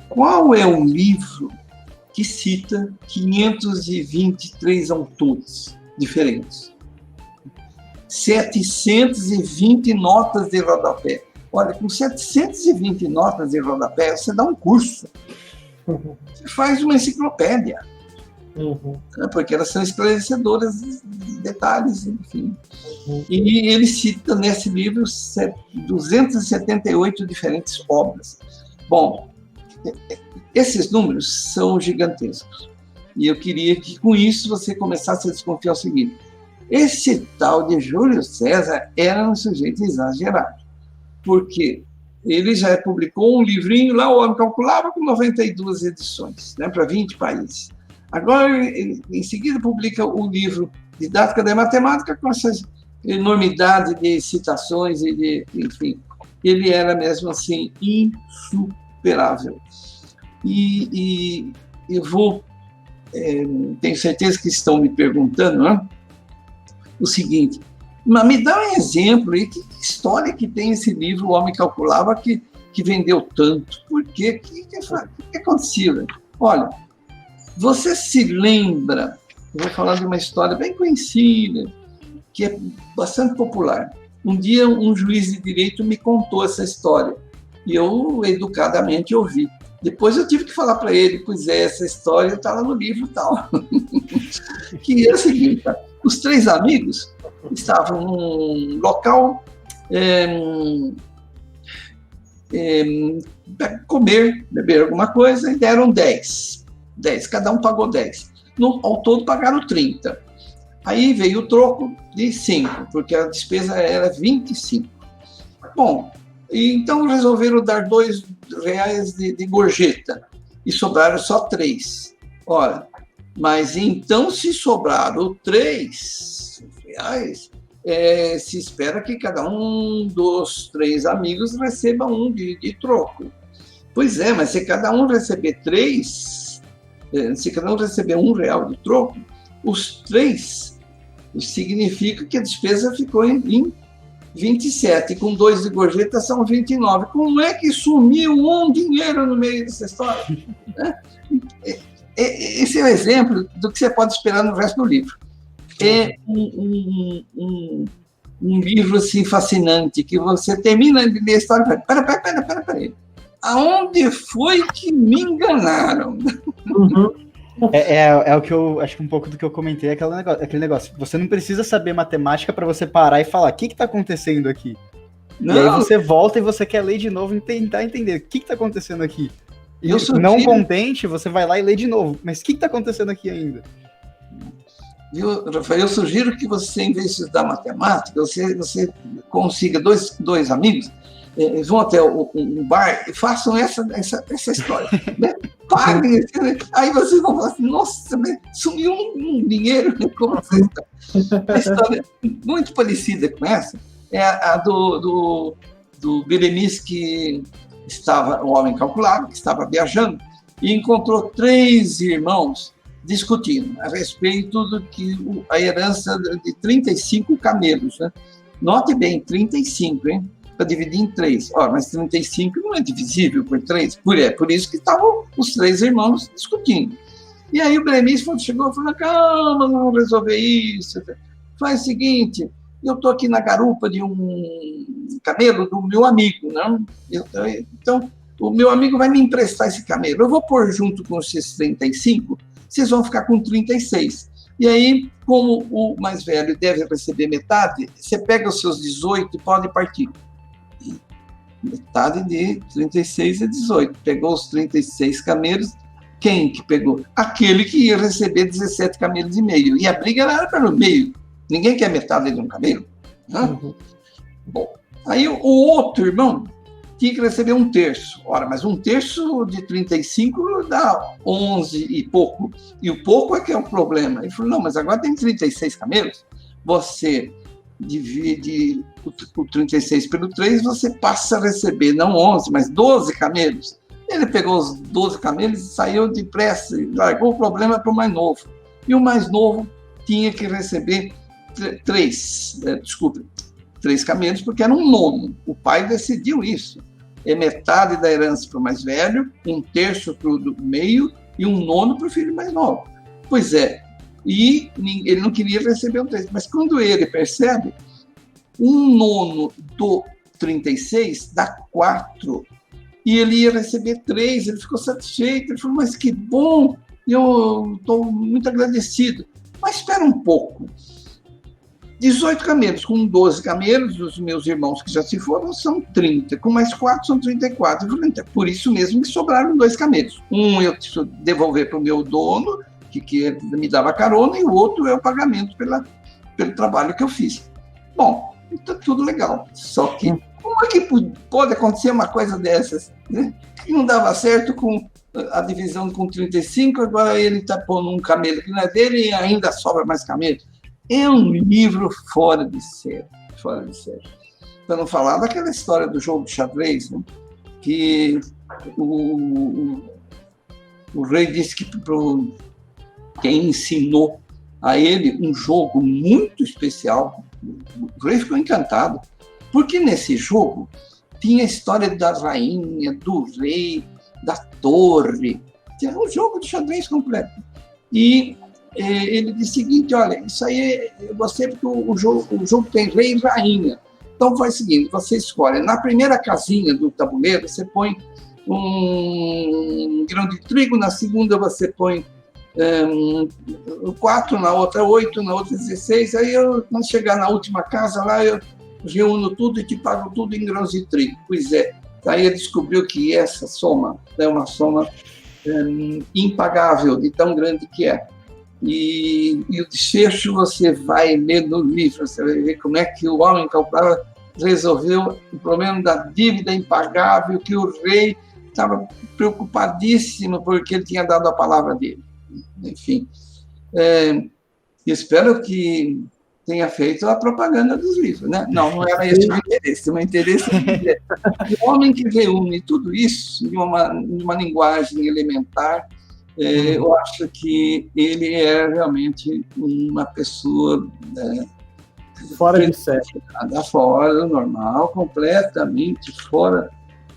[SPEAKER 1] qual é o livro que cita 523 autores diferentes? 720 notas de rodapé. Olha, com 720 notas de rodapé, você dá um curso. Você faz uma enciclopédia. Porque elas são esclarecedoras de detalhes, enfim. E ele cita nesse livro 278 diferentes obras. Bom, esses números são gigantescos. E eu queria que, com isso, você começasse a desconfiar o seguinte: esse tal de Júlio César era um sujeito exagerado, porque ele já publicou um livrinho lá, o homem calculava, com 92 edições, né, para 20 países. Agora, em seguida, publica o livro Didática da Matemática, com essa enormidade de citações, enfim, ele era mesmo assim insuperável. E eu tenho certeza que estão me perguntando, né, o seguinte: mas me dá um exemplo aí, que história que tem esse livro, O Homem Calculava, que vendeu tanto? Por quê? O que aconteceu? Olha, você se lembra, eu vou falar de uma história bem conhecida, que é bastante popular. Um dia, um juiz de direito me contou essa história, e eu, educadamente, ouvi. Depois eu tive que falar para ele: pois é, essa história está lá no livro e tal. Que é o seguinte: os 3 amigos estavam num local comer, beber alguma coisa, e deram 10. Cada um pagou 10. Ao todo pagaram 30. Aí veio o troco de 5, porque a despesa era 25. Bom, então resolveram dar R$2 de gorjeta e sobraram só 3. Ora, mas então, se sobraram R$3, se espera que cada um dos 3 amigos receba um de troco. Pois é, mas se cada um receber 3, se cada um receber R$1 de troco, os 3 significa que a despesa ficou em 27, com 2 de gorjeta são 29. Como é que sumiu um dinheiro no meio dessa história? Esse é o exemplo do que você pode esperar no resto do livro. É um livro assim, fascinante, que você termina de ler a história e fala: peraí. Aonde foi que me enganaram?
[SPEAKER 3] Uhum. É o que eu acho que um pouco do que eu comentei, aquele negócio. Você não precisa saber matemática para você parar e falar: o que está acontecendo aqui? Não. E aí você volta e você quer ler de novo e tentar entender o que está acontecendo aqui. E não contente, você vai lá e lê de novo. Mas o que está acontecendo aqui ainda?
[SPEAKER 1] Viu, Rafael? Eu sugiro que você, em vez de estudar matemática, você consiga dois amigos, vão até um bar e façam essa história. Né? Paguem. Aí vocês vão falar assim: nossa, sumiu um dinheiro. Como assim? A história muito parecida com essa é a do Berenice, que estava, o homem calculado, que estava viajando e encontrou 3 irmãos discutindo a respeito do que a herança de 35 camelos. Né? Note bem, 35, hein? Para dividir em 3. Mas 35 não é divisível por 3. Por isso que estavam os 3 irmãos discutindo. E aí o Berenice, quando chegou, falou: calma, não vamos resolver isso. Faz o seguinte: eu estou aqui na garupa de um camelo do meu amigo. Né? Então, o meu amigo vai me emprestar esse camelo. Eu vou pôr junto com esses 35, vocês vão ficar com 36. E aí, como o mais velho deve receber metade, você pega os seus 18 e pode partir. Metade de 36 é 18. Pegou os 36 camelos. Quem que pegou? Aquele que ia receber 17 camelos e meio. E a briga era pelo meio. Ninguém quer metade de um camelo. Né? Uhum. Bom, aí o outro irmão tinha que receber 1/3. Mas 1/3 de 35 dá 11 e pouco. E o pouco é que é o problema. Ele falou: não, mas agora tem 36 camelos. Você divide o 36 pelo 3, você passa a receber não 11, mas 12 camelos. Ele pegou os 12 camelos e saiu depressa e largou o problema para o mais novo. E o mais novo tinha que receber 3 camelos, porque era um nono. O pai decidiu isso. É metade da herança para o mais velho, 1/3 para o meio e 1/9 para o filho mais novo. Pois é. E ele não queria receber 1/3. Mas quando ele percebe, 1/9 do 36 dá 4. E ele ia receber 3, ele ficou satisfeito. Ele falou: mas que bom, eu estou muito agradecido. Mas espera um pouco. 18 camelos, com 12 camelos, os meus irmãos que já se foram são 30, com mais 4 são 34. Eu falei: então, por isso mesmo que sobraram 2 camelos. Um eu preciso devolver para o meu dono que me dava carona, e o outro é o pagamento pelo trabalho que eu fiz. Bom, então tudo legal. Só que como é que pode acontecer uma coisa dessas, né? Que não dava certo com a divisão com 35, agora ele está pondo um camelo que não é dele e ainda sobra mais camelo. É um livro fora de série, fora de série. Para não falar daquela história do jogo de xadrez, né? Que o rei disse que quem ensinou a ele um jogo muito especial, o rei ficou encantado, porque nesse jogo tinha a história da rainha, do rei, da torre, tinha um jogo de xadrez completo. E ele disse o seguinte: olha, isso aí eu gostei porque o jogo tem rei e rainha. Então faz o seguinte, você escolhe, na primeira casinha do tabuleiro, você põe um grão de trigo, na segunda você põe 4, na outra 8, na outra 16, aí quando chegar na última casa lá, eu reúno tudo e te pago tudo em grãos de trigo. Pois é, aí ele descobriu que essa soma é uma soma impagável, de tão grande que é. E o desfecho você vai ler no livro, você vai ver como é que o homem incalculável resolveu o problema da dívida impagável, que o rei estava preocupadíssimo porque ele tinha dado a palavra dele. Enfim, espero que tenha feito a propaganda dos livros, né? Não era esse o interesse. O interesse é o homem que reúne tudo isso em uma linguagem elementar. Eu acho que ele é realmente uma pessoa
[SPEAKER 2] fora de série,
[SPEAKER 1] fora do normal, completamente fora.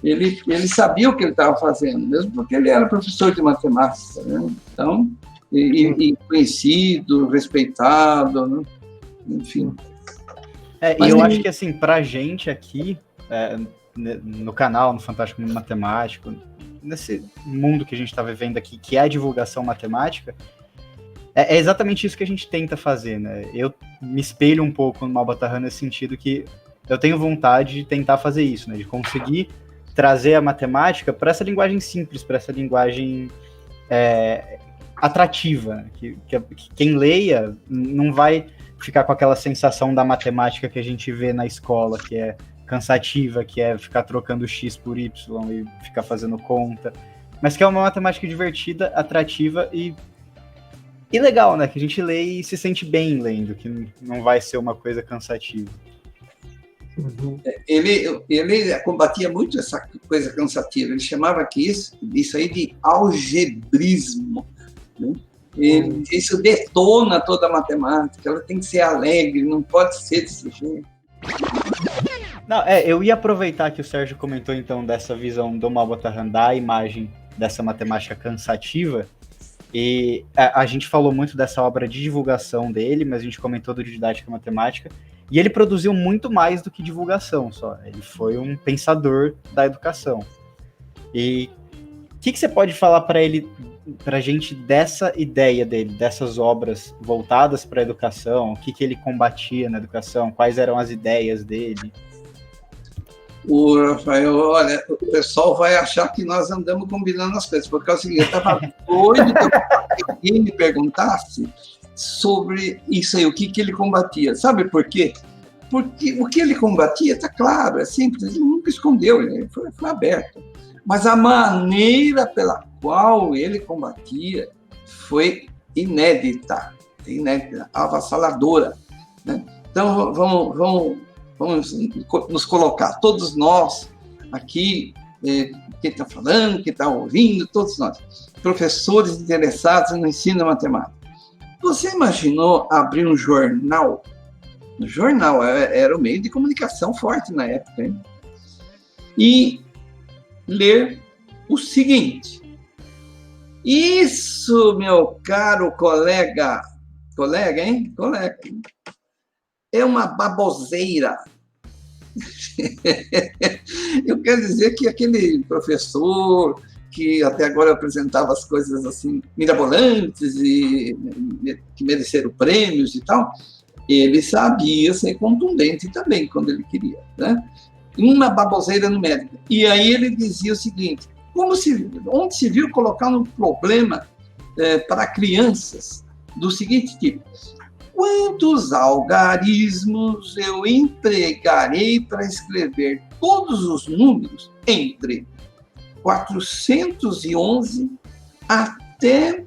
[SPEAKER 1] Ele sabia o que ele estava fazendo, mesmo porque ele era professor de matemática, né? Então, e conhecido, respeitado, né? Enfim.
[SPEAKER 3] E eu acho que, assim, pra gente aqui, no canal, no Fantástico Mundo Matemático, nesse mundo que a gente está vivendo aqui, que é a divulgação matemática, é exatamente isso que a gente tenta fazer, né? Eu me espelho um pouco no Malbatarran nesse sentido que eu tenho vontade de tentar fazer isso, né? De conseguir trazer a matemática para essa linguagem simples, para essa linguagem atrativa, né? Que quem leia não vai ficar com aquela sensação da matemática que a gente vê na escola, que é cansativa, que é ficar trocando X por Y e ficar fazendo conta, mas que é uma matemática divertida, atrativa e legal, né? Que a gente lê e se sente bem lendo, que não vai ser uma coisa cansativa.
[SPEAKER 2] Uhum.
[SPEAKER 1] Ele combatia muito essa coisa cansativa, ele chamava isso aí de algebrismo, né? Isso detona toda a matemática, ela tem que ser alegre, não pode ser desse jeito.
[SPEAKER 3] Não, eu ia aproveitar que o Sérgio comentou, então, dessa visão do Malbatarran, da imagem dessa matemática cansativa, e a gente falou muito dessa obra de divulgação dele, mas a gente comentou do Didática Matemática, e ele produziu muito mais do que divulgação só, ele foi um pensador da educação. E o que você pode falar para a gente dessa ideia dele, dessas obras voltadas para a educação, o que ele combatia na educação, quais eram as ideias dele?
[SPEAKER 1] O Rafael, olha, o pessoal vai achar que nós andamos combinando as coisas, porque é o seguinte, eu estava doido que alguém me perguntasse sobre isso aí, o que ele combatia. Sabe por quê? Porque o que ele combatia, está claro, é simples, ele nunca escondeu, ele foi aberto. Mas a maneira pela qual ele combatia foi inédita, avassaladora, né? Então, vamos nos colocar, todos nós aqui, quem está falando, quem está ouvindo, todos nós, professores interessados no ensino matemático. Você imaginou abrir um jornal? O jornal era o meio de comunicação forte na época, hein? E ler o seguinte: isso, meu caro colega, é uma baboseira. Eu quero dizer que aquele professor que até agora apresentava as coisas assim mirabolantes e que mereceram prêmios e tal, ele sabia ser contundente também quando ele queria, né? Uma baboseira numérica. E aí ele dizia o seguinte: onde se viu colocar um problema para crianças do seguinte tipo: quantos algarismos eu empregarei para escrever todos os números entre 411 até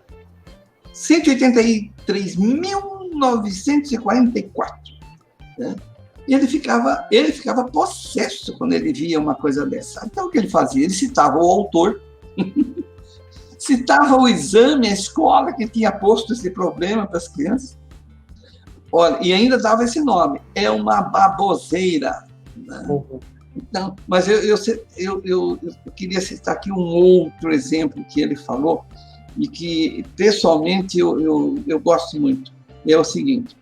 [SPEAKER 1] 183.944, né? E ele ficava possesso quando ele via uma coisa dessa. Então, o que ele fazia? Ele citava o autor, citava o exame, a escola que tinha posto esse problema para as crianças. Olha, e ainda dava esse nome: é uma baboseira, né? Então, mas eu queria citar aqui um outro exemplo que ele falou e que, pessoalmente, eu gosto muito. É o seguinte: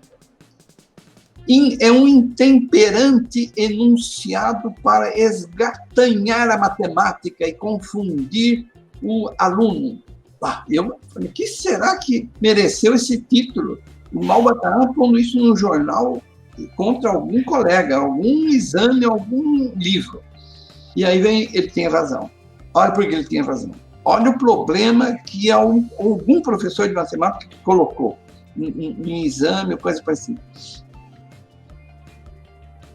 [SPEAKER 1] é um intemperante enunciado para esgatanhar a matemática e confundir o aluno. Eu falei, que será que mereceu esse título? O Malbataan pondo isso no jornal contra algum colega, algum exame, algum livro. E aí ele tem razão. Olha por que ele tem razão. Olha o problema que algum professor de matemática colocou em exame, coisa parecida.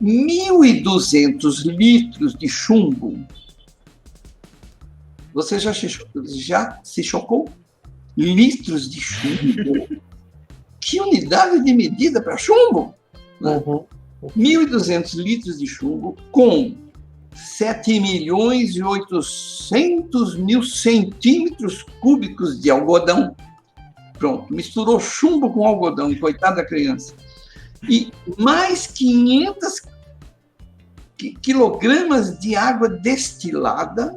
[SPEAKER 1] 1.200 litros de chumbo. Você já se chocou? Litros de chumbo? Que unidade de medida para chumbo? Uhum. 1.200 litros de chumbo com 7.800.000 centímetros cúbicos de algodão. Pronto, misturou chumbo com algodão, coitada da criança. E mais 500 quilogramas de água destilada.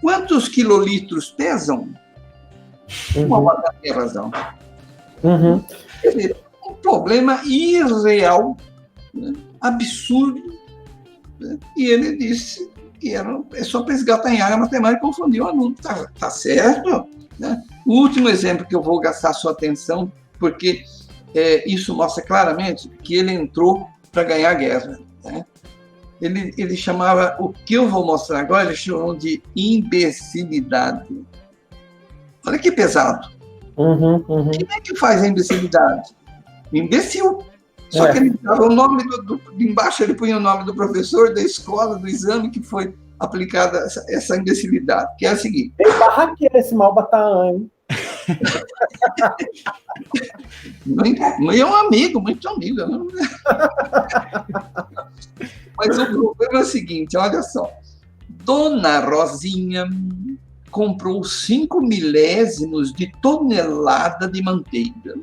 [SPEAKER 1] Quantos quilolitros pesam? Uma tem razão. Uhum. Um problema irreal, né? Absurdo, né? E ele disse que é só para esgatanhar a matemática e confundir o aluno. Tá certo, né? O último exemplo que eu vou gastar a sua atenção, porque isso mostra claramente que ele entrou para ganhar a guerra, né? Ele chamava, o que eu vou mostrar agora, ele chamou de imbecilidade. Olha que pesado. Quem é que faz a imbecilidade? Imbecil. Só que ele dava o nome embaixo ele punha o nome do professor, da escola, do exame que foi aplicada essa imbecilidade, que é a seguinte.
[SPEAKER 2] Tem barraqueiro esse Malbataan, hein?
[SPEAKER 1] É um amigo, muito amigo. Mas o problema é o seguinte, olha só. Dona Rosinha comprou 5 milésimos de tonelada de manteiga.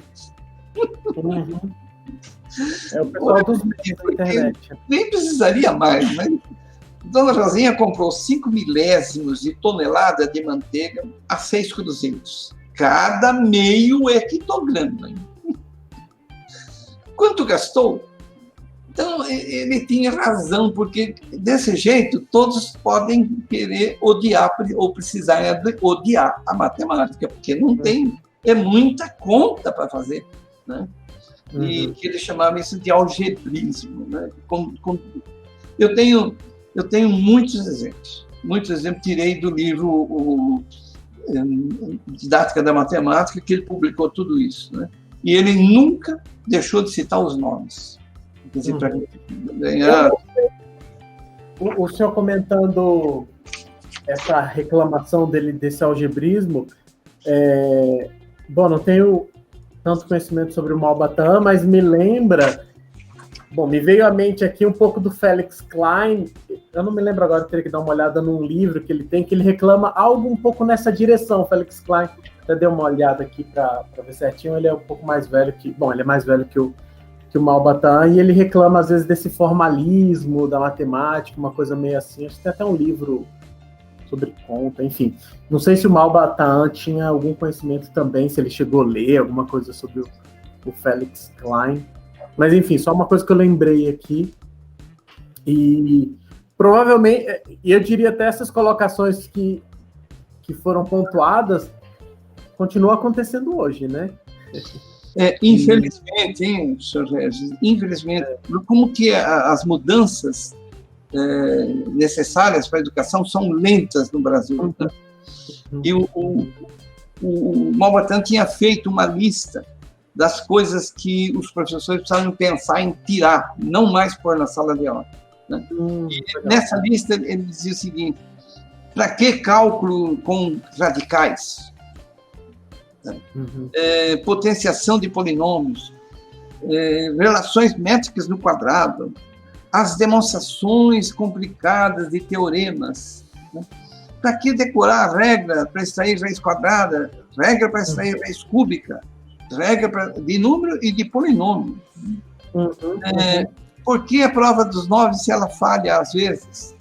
[SPEAKER 2] É o pessoal dos meios da internet.
[SPEAKER 1] Nem precisaria mais, mas Dona Rosinha comprou 5 milésimos de tonelada de manteiga a 6 cruzeiros. Cada meio hectograma. Quanto gastou? Então, ele tinha razão, porque desse jeito todos podem querer odiar ou precisar odiar a matemática, porque não tem, é muita conta para fazer, né? E que ele chamava isso de algebrismo, né? Eu tenho muitos exemplos, tirei do livro Didática da Matemática, que ele publicou tudo isso, né? E ele nunca deixou de citar os nomes. Quer dizer, para ganhar...
[SPEAKER 2] O senhor comentando essa reclamação dele desse algebrismo, bom, não tenho tanto conhecimento sobre o Malbataan, mas me lembra... Bom, me veio à mente aqui um pouco do Felix Klein. Eu não me lembro agora, eu teria que dar uma olhada num livro que ele tem, que ele reclama algo um pouco nessa direção, Felix Klein. Até dei uma olhada aqui para ver certinho. Ele é um pouco mais velho que... Bom, ele é mais velho que o Malbataan, e ele reclama, às vezes, desse formalismo da matemática, uma coisa meio assim. Acho que tem até um livro sobre conta, enfim. Não sei se o Malbataan tinha algum conhecimento também, se ele chegou a ler alguma coisa sobre o Felix Klein. Mas, enfim, só uma coisa que eu lembrei aqui. E provavelmente, eu diria até essas colocações que foram pontuadas continuam acontecendo hoje, né?
[SPEAKER 1] Infelizmente, hein, senhor Regis, infelizmente, como que as mudanças necessárias para a educação são lentas no Brasil. Né? E o Malbatã tinha feito uma lista das coisas que os professores precisavam pensar em tirar, não mais pôr na sala de aula. Né? Nessa lista, ele dizia o seguinte: para que cálculo com radicais? Potenciação de polinômios, relações métricas no quadrado, as demonstrações complicadas de teoremas. Né? Para que decorar a regra para extrair raiz quadrada, regra para extrair raiz cúbica, regra de número e de polinômio? Por que a prova dos 9 se ela falha às vezes?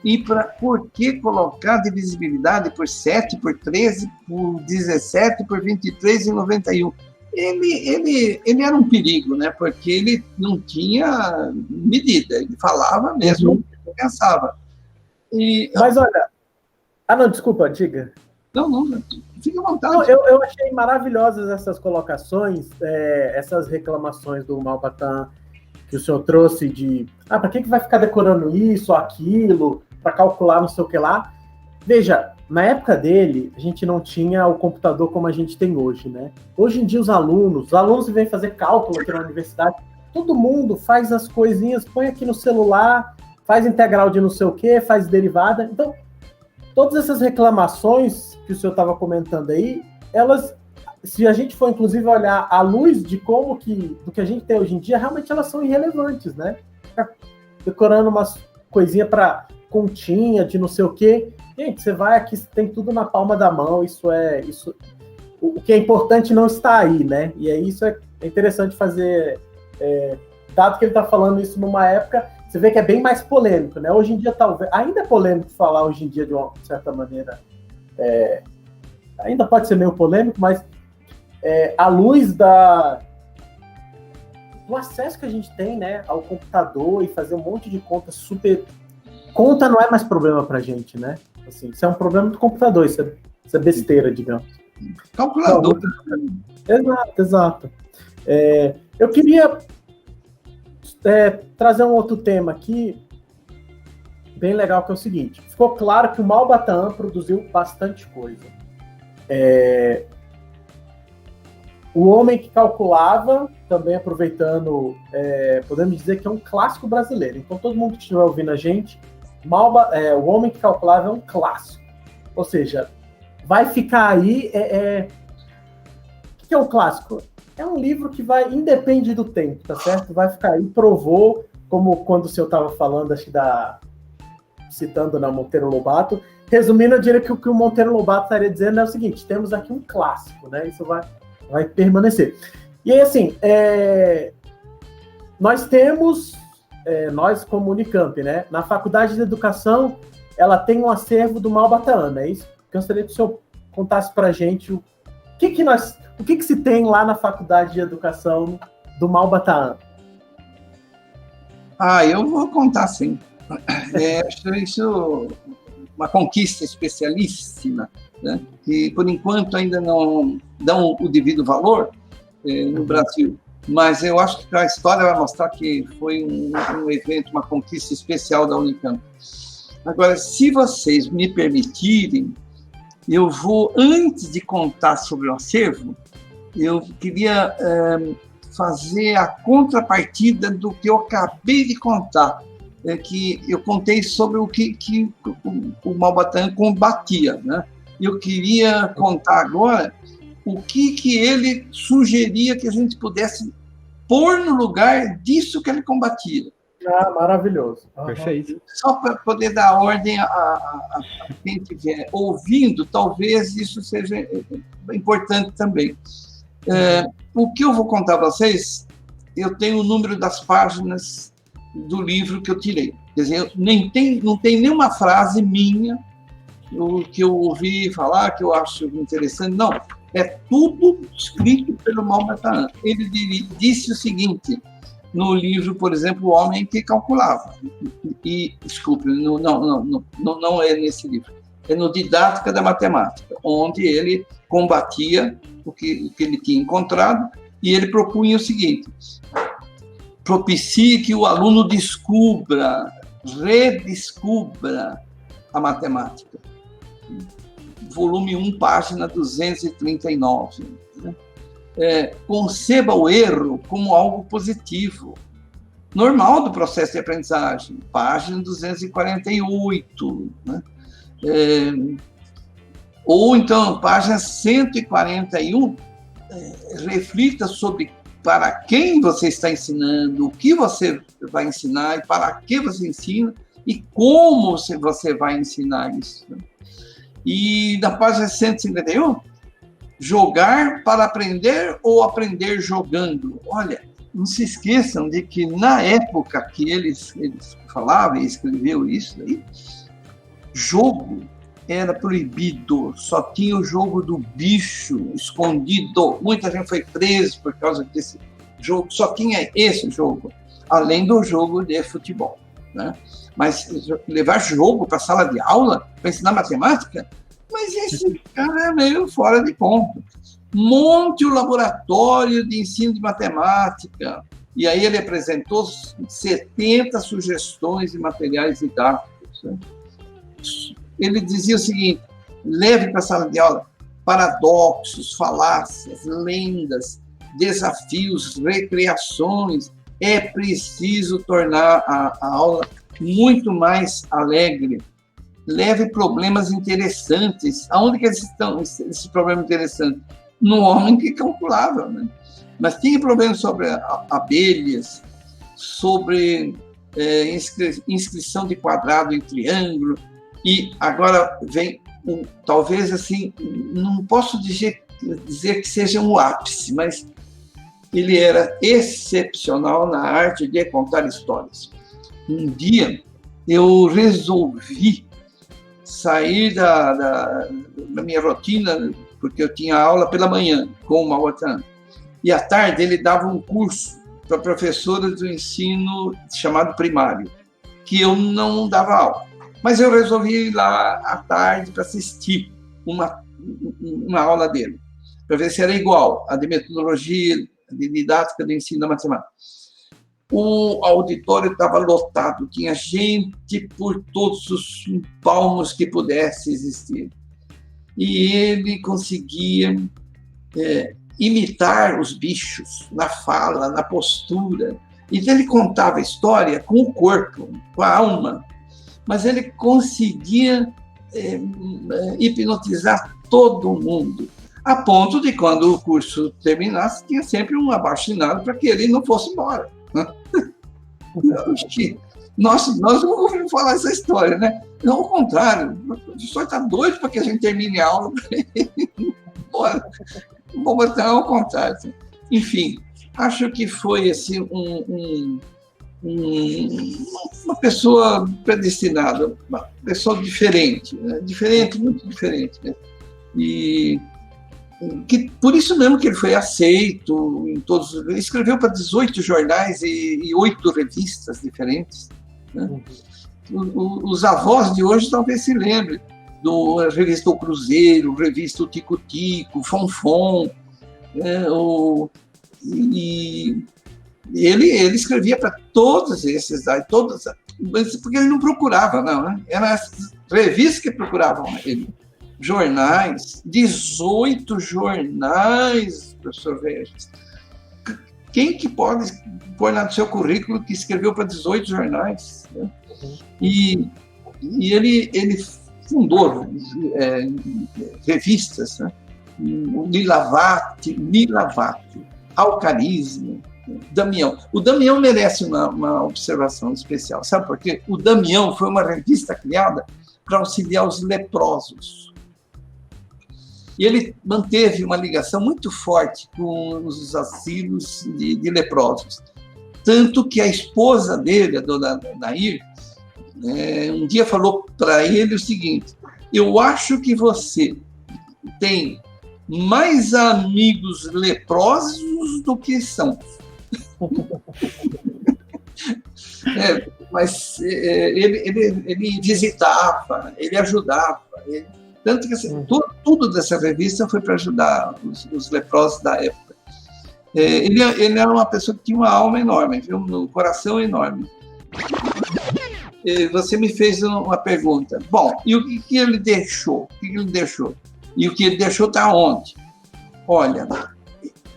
[SPEAKER 1] E por que colocar divisibilidade por 7, por 13, por 17, por 23 e 91? Ele era um perigo, né? Porque ele não tinha medida, ele falava mesmo o que pensava.
[SPEAKER 2] Mas olha... não, desculpa, diga.
[SPEAKER 1] Não, fica à vontade.
[SPEAKER 2] Não, eu achei maravilhosas essas colocações, essas reclamações do Malbatã que o senhor trouxe de para que vai ficar decorando isso, aquilo, para calcular não sei o que lá. Veja, na época dele, a gente não tinha o computador como a gente tem hoje, né? Hoje em dia, os alunos vêm fazer cálculo aqui na universidade, todo mundo faz as coisinhas, põe aqui no celular, faz integral de não sei o que, faz derivada. Então, todas essas reclamações que o senhor estava comentando aí, elas, se a gente for, inclusive, olhar à luz de do que a gente tem hoje em dia, realmente elas são irrelevantes, né? Ficar decorando umas coisinhas para continha, de não sei o quê. Gente, você vai aqui, tem tudo na palma da mão, isso. O que é importante não está aí, né? E aí isso é interessante fazer, dado que ele está falando isso numa época, você vê que é bem mais polêmico, né? Hoje em dia, talvez, ainda é polêmico falar hoje em dia de uma certa maneira, ainda pode ser meio polêmico, mas à luz do acesso que a gente tem, né, ao computador e fazer um monte de conta super... Conta não é mais problema pra gente, né? Assim, isso é um problema do computador, isso é besteira, digamos.
[SPEAKER 1] Calculador.
[SPEAKER 2] Exato. Eu queria trazer um outro tema aqui, bem legal, que é o seguinte. Ficou claro que o Malbatã produziu bastante coisa. O Homem que Calculava, também aproveitando, podemos dizer que é um clássico brasileiro. Então, todo mundo que estiver ouvindo a gente, O Homem que Calculava é um clássico. Ou seja, vai ficar aí... O que é um clássico? É um livro que independe do tempo, tá certo? Vai ficar aí, provou, como quando o senhor estava falando, acho que citando na Monteiro Lobato. Resumindo, eu diria que o que o Monteiro Lobato estaria dizendo é o seguinte: temos aqui um clássico, né? Isso vai permanecer. E aí, assim, nós temos, nós como Unicamp, né? Na Faculdade de Educação, ela tem um acervo do Malbatã, é isso? Gostaria que o senhor contasse para a gente o que se tem lá na Faculdade de Educação do Malbatã.
[SPEAKER 1] Eu vou contar, sim. Isso uma conquista especialíssima, né? Que, por enquanto, ainda não dão o devido valor no Brasil. Mas eu acho que a história vai mostrar que foi um evento, uma conquista especial da Unicamp. Agora, se vocês me permitirem, eu vou, antes de contar sobre o acervo, eu queria fazer a contrapartida do que eu acabei de contar, que eu contei sobre o que o Malbatã combatia, né? Eu queria contar agora o que ele sugeria que a gente pudesse pôr no lugar disso que ele combatia.
[SPEAKER 2] Maravilhoso.
[SPEAKER 3] Perfeito.
[SPEAKER 1] Só para poder dar ordem a quem estiver ouvindo, talvez isso seja importante também. O que eu vou contar para vocês, eu tenho o número das páginas do livro que eu tirei. Quer dizer, não tem nenhuma frase minha que eu ouvi falar, que eu acho interessante. Não, é tudo escrito pelo Malbatã. Ele disse o seguinte, no livro, por exemplo, O Homem que Calculava. Desculpe, não é nesse livro. É no Didática da Matemática, onde ele combatia o que ele tinha encontrado, e ele propunha o seguinte: propicie que o aluno redescubra a matemática. volume 1, página 239. Né? Conceba o erro como algo positivo, normal do processo de aprendizagem, página 248. Né? Ou então, página 141, reflita sobre para quem você está ensinando, o que você vai ensinar, e para que você ensina, e como você vai ensinar isso. Né? E na página 151, jogar para aprender ou aprender jogando. Olha, não se esqueçam de que na época que eles falavam e escreveram isso aí, jogo era proibido, só tinha o jogo do bicho escondido. Muita gente foi presa por causa desse jogo, só tinha esse jogo, além do jogo de futebol. Né? Mas levar jogo para a sala de aula, para ensinar matemática, mas esse cara é meio fora de conta. Monte o laboratório de ensino de matemática. E aí ele apresentou 70 sugestões de materiais didáticos. Né? Ele dizia o seguinte: leve para a sala de aula paradoxos, falácias, lendas, desafios, recreações. É preciso tornar a aula muito mais alegre. Leve problemas interessantes. Aonde que estão esses problemas interessantes? No homem que calculava, né? Mas tinha problemas sobre abelhas, sobre inscrição de quadrado em triângulo. E agora vem, talvez assim, não posso dizer que seja um ápice, mas ele era excepcional na arte de contar histórias. Um dia, eu resolvi sair da minha rotina, porque eu tinha aula pela manhã com o Mauatan, e à tarde ele dava um curso para professoras do ensino chamado primário, que eu não dava aula. Mas eu resolvi ir lá à tarde para assistir uma aula dele, para ver se era igual a de metodologia, de didática do ensino da matemática. O auditório estava lotado, tinha gente por todos os palmos que pudesse existir. E ele conseguia imitar os bichos na fala, na postura. Então ele contava a história com o corpo, com a alma, mas ele conseguia hipnotizar todo mundo, a ponto de, quando o curso terminasse, tinha sempre um abaixo-assinado para que ele não fosse embora. Nós não ouvimos falar essa história, né? Não, ao contrário, o professor está doido para que a gente termine a aula. Vou botar ao contrário. Enfim, acho que foi assim, uma pessoa predestinada, uma pessoa diferente, né? Muito diferente. Né? E que, por isso mesmo que ele foi aceito em todos. Ele escreveu para 18 jornais e 8 revistas diferentes. Né? Os avós de hoje talvez se lembrem da revista O Cruzeiro, revista O Tico Tico, Fonfon, né? E ele escrevia para todos esses, porque ele não procurava, não, né? Eram as revistas que procuravam ele. Jornais, 18 jornais, professor Regis. Quem que pode pôr no seu currículo que escreveu para 18 jornais? Né? E ele fundou revistas, né? Lilavati, Alcarismo, Damião. O Damião merece uma observação especial. Sabe por quê? O Damião foi uma revista criada para auxiliar os leprosos. E ele manteve uma ligação muito forte com os asilos de leprosos. Tanto que a esposa dele, a dona Nair, um dia falou para ele o seguinte: eu acho que você tem mais amigos leprosos do que são. Mas ele visitava, ele ajudava. Tanto que assim, tudo dessa revista foi para ajudar os leprosos da época. Ele era uma pessoa que tinha uma alma enorme, viu? Um coração enorme. você me fez uma pergunta. Bom, e o que ele deixou? O que ele deixou? E o que ele deixou está onde? Olha,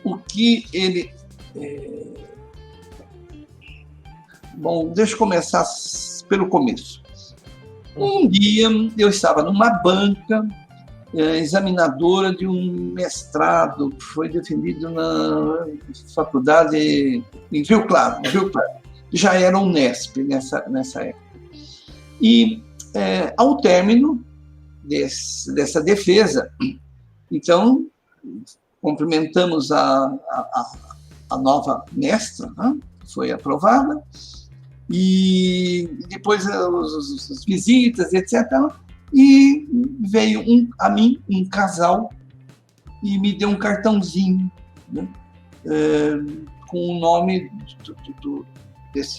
[SPEAKER 1] o que ele... Bom, deixa eu começar pelo começo. Um dia eu estava numa banca examinadora de um mestrado que foi defendido na faculdade em Rio Claro. Já era Unesp nessa época. E, ao término dessa defesa, então, cumprimentamos a nova mestra, né? Foi aprovada, e depois as visitas, etc. E veio a mim um casal e me deu um cartãozinho, né? Com o nome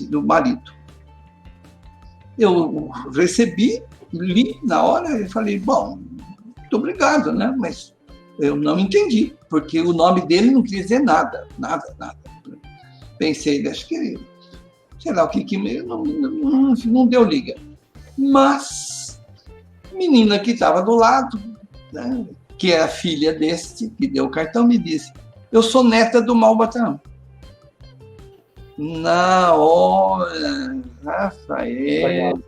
[SPEAKER 1] do marido. Eu recebi, li na hora e falei, bom, muito obrigado, né? Mas eu não entendi, porque o nome dele não queria dizer nada. Pensei, acho que, sei lá, o que não deu liga. Mas a menina que estava do lado, né, que é a filha deste, que deu o cartão, me disse, eu sou neta do Malbataan. Na hora, Rafael,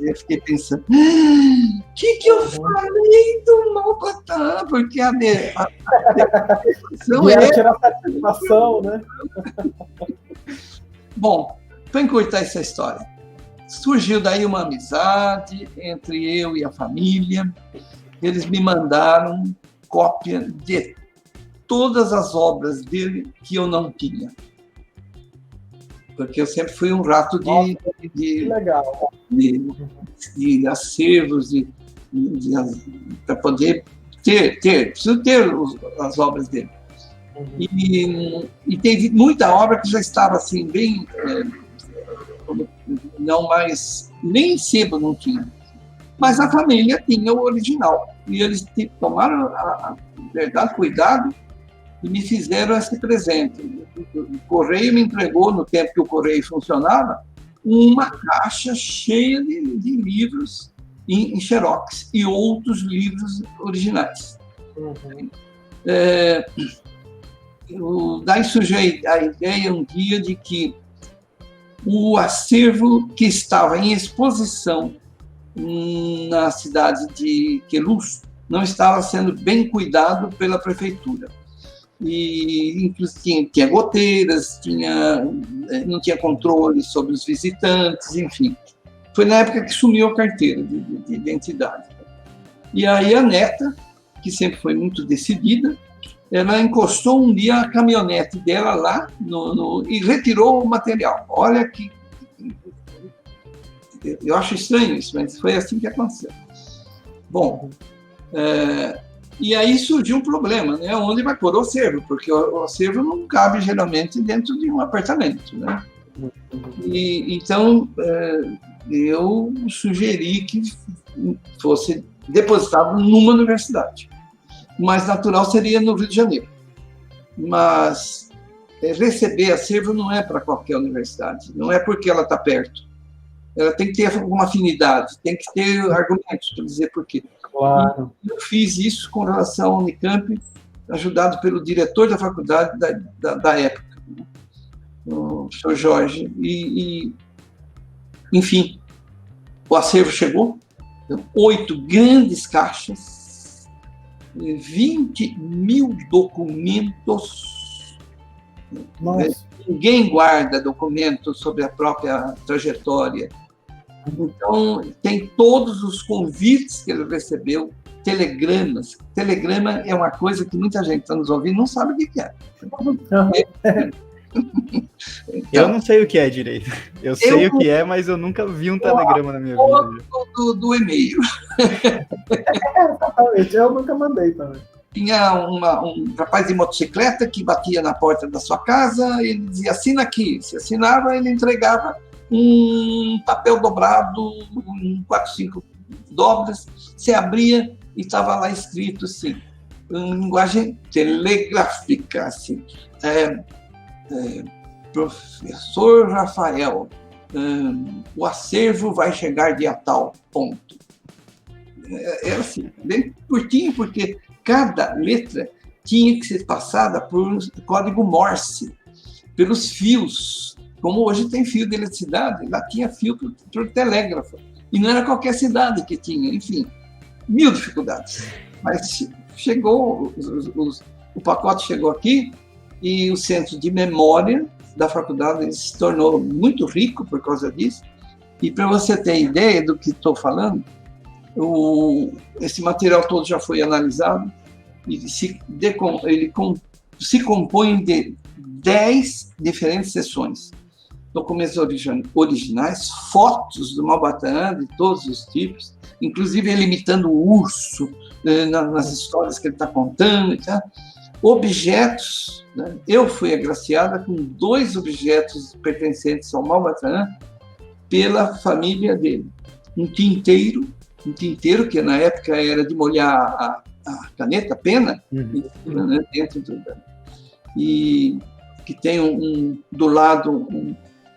[SPEAKER 1] eu fiquei pensando, o que eu falei do Malbataan? Porque a
[SPEAKER 2] não é tirar satisfação, né?
[SPEAKER 1] Bom, para encurtar essa história, surgiu daí uma amizade entre eu e a família. Eles me mandaram cópia de todas as obras dele que eu não tinha. Porque eu sempre fui um rato de acervos, para poder preciso ter as obras dele. E teve muita obra que já estava assim, bem, não mais, nem sebo não tinha. Mas a família tinha o original. E eles tomaram a verdade, cuidado, e me fizeram esse presente. O Correio me entregou, no tempo que o Correio funcionava, uma caixa cheia de livros em xerox e outros livros originais. Daí surgiu a ideia um dia de que o acervo que estava em exposição na cidade de Queluz não estava sendo bem cuidado pela prefeitura. E inclusive tinha goteiras, não tinha controle sobre os visitantes, enfim. Foi na época que sumiu a carteira de identidade. E aí a neta, que sempre foi muito decidida, ela encostou um dia a caminhonete dela lá e retirou o material. Olha que... Eu acho estranho isso, mas foi assim que aconteceu. Bom... E aí surgiu um problema, né? Onde vai pôr o acervo, porque o acervo não cabe geralmente dentro de um apartamento, né? E então eu sugeri que fosse depositado numa universidade. O mais natural seria no Rio de Janeiro. Mas receber acervo não é para qualquer universidade, não é porque ela está perto. Ela tem que ter alguma afinidade, tem que ter argumentos para dizer por quê.
[SPEAKER 2] Claro.
[SPEAKER 1] Eu fiz isso com relação ao Unicamp, ajudado pelo diretor da faculdade da época, o Sr. Jorge. Enfim, o acervo chegou, 8 grandes caixas, 20 mil documentos.
[SPEAKER 2] Nossa.
[SPEAKER 1] Ninguém guarda documentos sobre a própria trajetória. Então, tem todos os convites que ele recebeu, telegramas. Telegrama é uma coisa que muita gente está nos ouvindo não sabe o que é.
[SPEAKER 3] Eu não sei o que é direito. Eu sei o que é, mas eu nunca vi um telegrama na minha vida.
[SPEAKER 1] Do e-mail.
[SPEAKER 2] Exatamente, eu nunca mandei também.
[SPEAKER 1] Tinha um rapaz de motocicleta que batia na porta da sua casa, ele dizia, assina aqui. Se assinava, ele entregava um papel dobrado, 4, 5 dobras, se abria e estava lá escrito assim, em linguagem telegráfica, assim, professor Rafael, o acervo vai chegar dia tal, ponto. Era assim, bem curtinho, porque cada letra tinha que ser passada por um código Morse, pelos fios. Como hoje tem fio de eletricidade, lá tinha fio por telégrafo. E não era qualquer cidade que tinha, enfim, 1000 dificuldades. Mas chegou, o pacote chegou aqui, e o centro de memória da faculdade se tornou muito rico por causa disso. E para você ter ideia do que estou falando, esse material todo já foi analisado e ele se compõe de 10 diferentes seções. Documentos originais, fotos do Malbatã, de todos os tipos, inclusive ele imitando o urso nas histórias que ele está contando, tá? Objetos, né? Eu fui agraciada com 2 objetos pertencentes ao Malbatã pela família dele. Um tinteiro que na época era de molhar a caneta, a pena, né, dentro e que tem do lado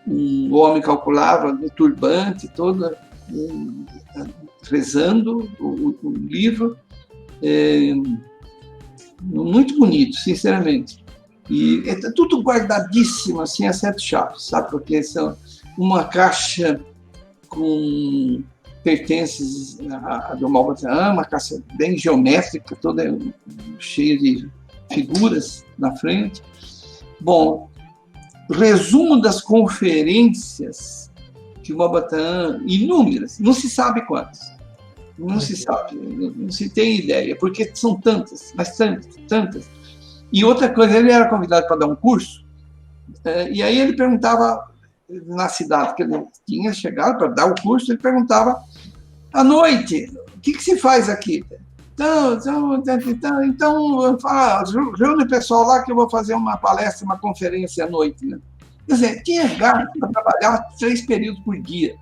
[SPEAKER 1] um homem calculava, um turbante, todo rezando o livro, muito bonito, sinceramente. E é tudo guardadíssimo, assim, a 7 chaves, sabe? Porque são uma caixa com pertences do Malbatã, uma caixa bem geométrica, toda cheia de figuras na frente. Bom, resumo das conferências que o Malbatã, inúmeras, não se sabe quantas, não se sabe, não se tem ideia, porque são tantas, mas tantas. E outra coisa, ele era convidado para dar um curso, e aí ele perguntava, na cidade que ele tinha chegado para dar o curso, ele perguntava, à noite, o que se faz aqui? Então reúne o pessoal lá que eu vou fazer uma palestra, uma conferência à noite. Né? Quer dizer, tinha gasto para trabalhar 3 períodos por dia.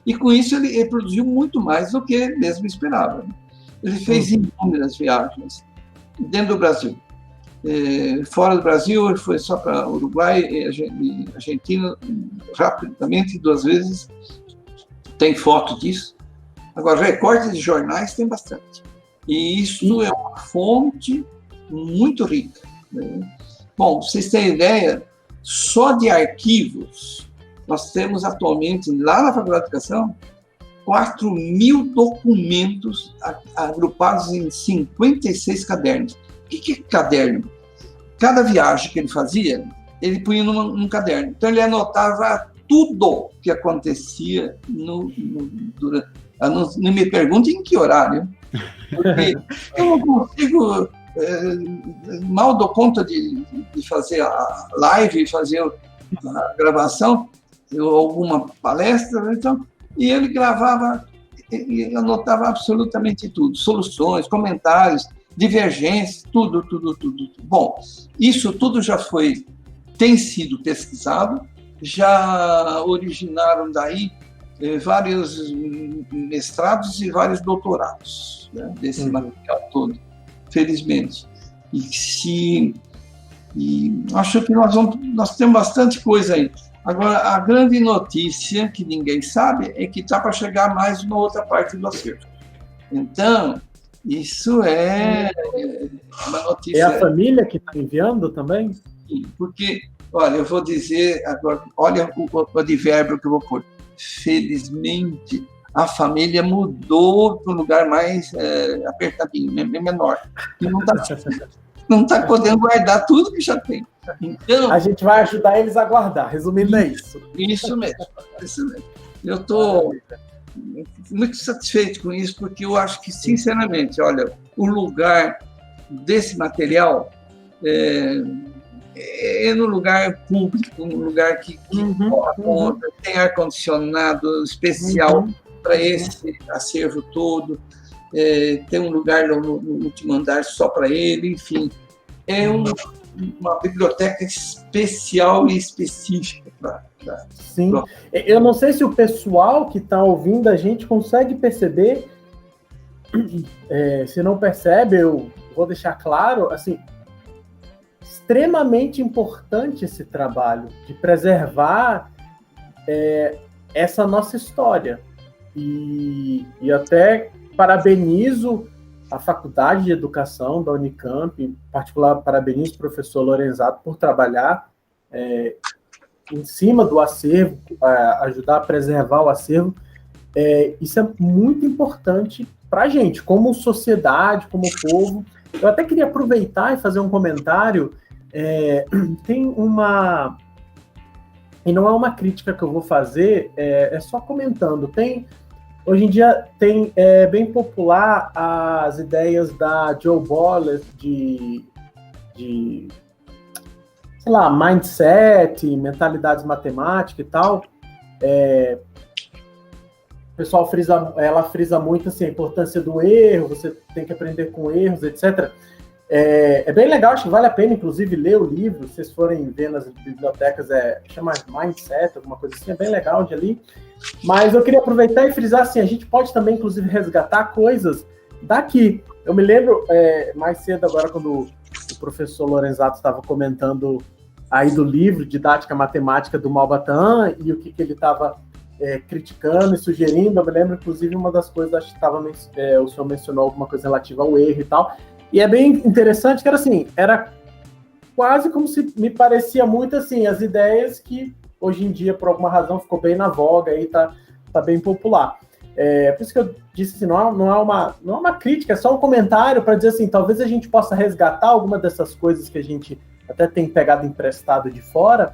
[SPEAKER 1] E com isso ele produziu muito mais do que ele mesmo esperava. Né? Ele fez inúmeras viagens dentro do Brasil. Fora do Brasil, ele foi só para Uruguai e Argentina, rapidamente, 2 vezes. Tem foto disso. Agora, recortes de jornais tem bastante. E isso é uma fonte muito rica. Né? Bom, pra vocês terem ideia, só de arquivos, nós temos atualmente, lá na Faculdade de Educação, 4.000 documentos agrupados em 56 cadernos. O que é caderno? Cada viagem que ele fazia, ele punha num caderno. Então, ele anotava tudo que acontecia durante... Não me pergunte em que horário, porque eu não consigo, mal dou conta de fazer a live, fazer a gravação, alguma palestra, então, e ele gravava e anotava absolutamente tudo, soluções, comentários, divergências, tudo. Bom, isso tudo tem sido pesquisado, já originaram daí vários mestrados e vários doutorados, né, desse material todo, felizmente. E acho que nós temos bastante coisa aí. Agora, a grande notícia, que ninguém sabe, é que está para chegar mais uma outra parte do acervo. Então, isso é uma notícia...
[SPEAKER 2] É a família que está enviando também?
[SPEAKER 1] Sim, porque, olha, eu vou dizer agora, olha o advérbio que eu vou pôr. Felizmente, a família mudou para um lugar mais apertadinho, menor. E não está podendo guardar tudo que já tem. Então,
[SPEAKER 2] a gente vai ajudar eles a guardar, resumindo, é isso.
[SPEAKER 1] Isso mesmo. Eu estou muito satisfeito com isso, porque eu acho que, sinceramente, olha, o lugar desse material é no lugar público, um lugar que tem ar-condicionado especial para esse acervo todo, tem um lugar no último andar só para ele, enfim. É uma biblioteca especial e específica para...
[SPEAKER 2] Sim. Eu não sei se o pessoal que está ouvindo a gente consegue perceber, se não percebe, eu vou deixar claro, assim, extremamente importante esse trabalho de preservar essa nossa história. E até parabenizo a Faculdade de Educação da Unicamp, em particular, parabenizo o professor Lorenzato por trabalhar em cima do acervo, ajudar a preservar o acervo. Isso é muito importante para a gente, como sociedade, como povo. Eu até queria aproveitar e fazer um comentário. Tem uma... E não é uma crítica que eu vou fazer, é só comentando. Hoje em dia tem bem popular as ideias da Joe Boller de sei lá, mindset, mentalidades matemáticas e tal. O pessoal frisa muito assim, a importância do erro, você tem que aprender com erros, etc. É bem legal, acho que vale a pena, inclusive, ler o livro. Se vocês forem ver nas bibliotecas, chama Mindset, alguma coisa assim, é bem legal de ler. Mas eu queria aproveitar e frisar assim, a gente pode também, inclusive, resgatar coisas daqui. Eu me lembro mais cedo agora, quando o professor Lorenzato estava comentando aí do livro Didática Matemática do Malbatã e o que ele estava criticando e sugerindo. Eu me lembro, inclusive, uma das coisas, acho que o senhor mencionou alguma coisa relativa ao erro e tal. E é bem interessante que era quase como se me parecia muito assim, as ideias que hoje em dia, por alguma razão, ficou bem na voga e tá bem popular. Por isso que eu disse assim, não é uma crítica, é só um comentário para dizer assim, talvez a gente possa resgatar alguma dessas coisas que a gente até tem pegado emprestado de fora,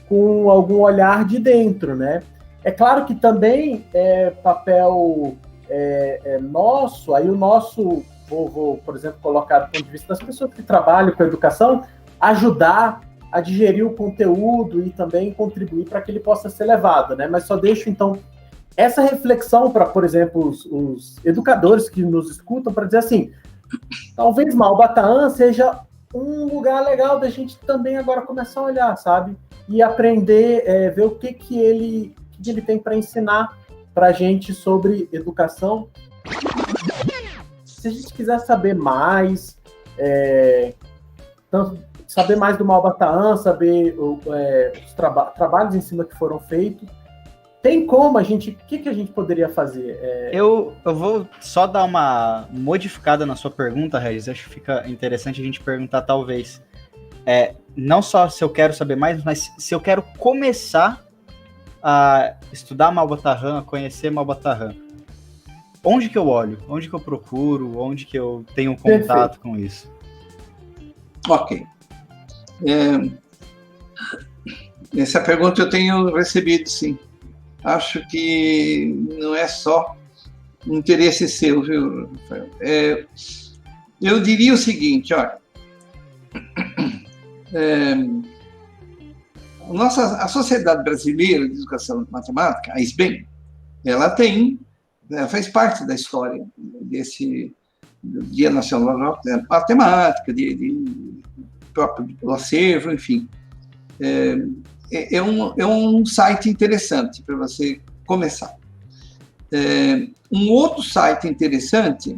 [SPEAKER 2] com algum olhar de dentro, né? É claro que também é papel nosso, aí o nosso, vou, por exemplo, colocar do ponto de vista das pessoas que trabalham com educação, ajudar a digerir o conteúdo e também contribuir para que ele possa ser levado, né? Mas só deixo, então, essa reflexão para, por exemplo, os educadores que nos escutam, para dizer assim, talvez Malbatã seja um lugar legal da gente também agora começar a olhar, sabe? E aprender, ver o que ele tem para ensinar para a gente sobre educação. Se a gente quiser saber mais, saber mais do Malbatã, saber os trabalhos em cima que foram feitos, tem como o que a gente poderia fazer?
[SPEAKER 3] Eu vou só dar uma modificada na sua pergunta, Regis. Acho que fica interessante a gente perguntar, talvez, não só se eu quero saber mais, mas se eu quero começar a estudar Malbatã, a conhecer Malbatã. Onde que eu olho? Onde que eu procuro? Onde que eu tenho contato com isso?
[SPEAKER 1] Ok. Essa pergunta eu tenho recebido, sim. Acho que não é só um interesse seu, viu, Rafael? Eu diria o seguinte, olha, a Sociedade Brasileira de Educação Matemática, a SBEM, ela faz parte da história do Dia Nacional da Matemática, do acervo, enfim. É um site interessante para você começar. Um outro site interessante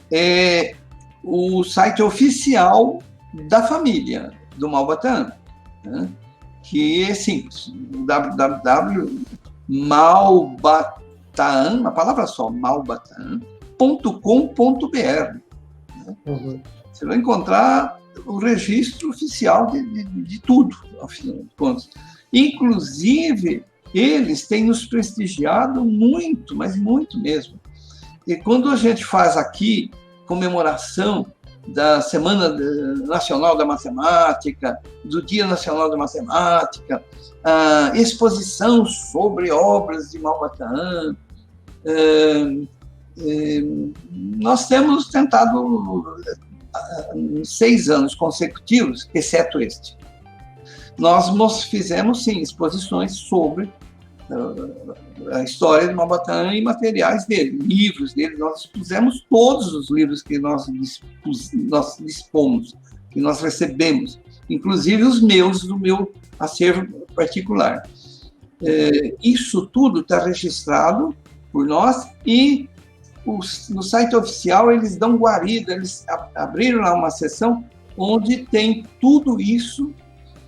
[SPEAKER 1] é o site oficial da família do Malbatã, né? Que é simples, www.malbatã, uma palavra só, malbatã.com.br. Né?
[SPEAKER 2] Uhum.
[SPEAKER 1] Você vai encontrar o registro oficial de tudo, afinal de contas. Inclusive, eles têm nos prestigiado muito, mas muito mesmo. E quando a gente faz aqui comemoração da Semana Nacional da Matemática, do Dia Nacional da Matemática, a exposição sobre obras de Malbatã, nós temos tentado 6 anos consecutivos, exceto este. Nós fizemos, sim, exposições sobre a história de Malbatã e materiais dele, livros dele. Nós expusemos todos os livros que nós dispomos, que nós recebemos, inclusive os meus, do meu acervo particular. Isso tudo está registrado por nós e no site oficial eles dão guarida, eles abriram lá uma seção onde tem tudo isso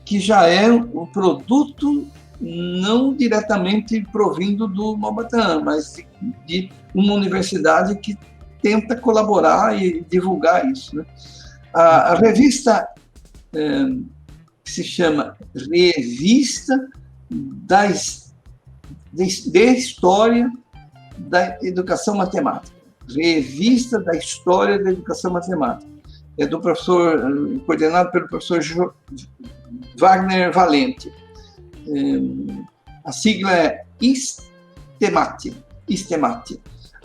[SPEAKER 1] que já é um produto não diretamente provindo do Maubataan, mas de uma universidade que tenta colaborar e divulgar isso, né? A revista que se chama Revista de História da Educação Matemática. Revista da História da Educação Matemática. É do professor, coordenado pelo professor Wagner Valente. A sigla é ISTEMAT.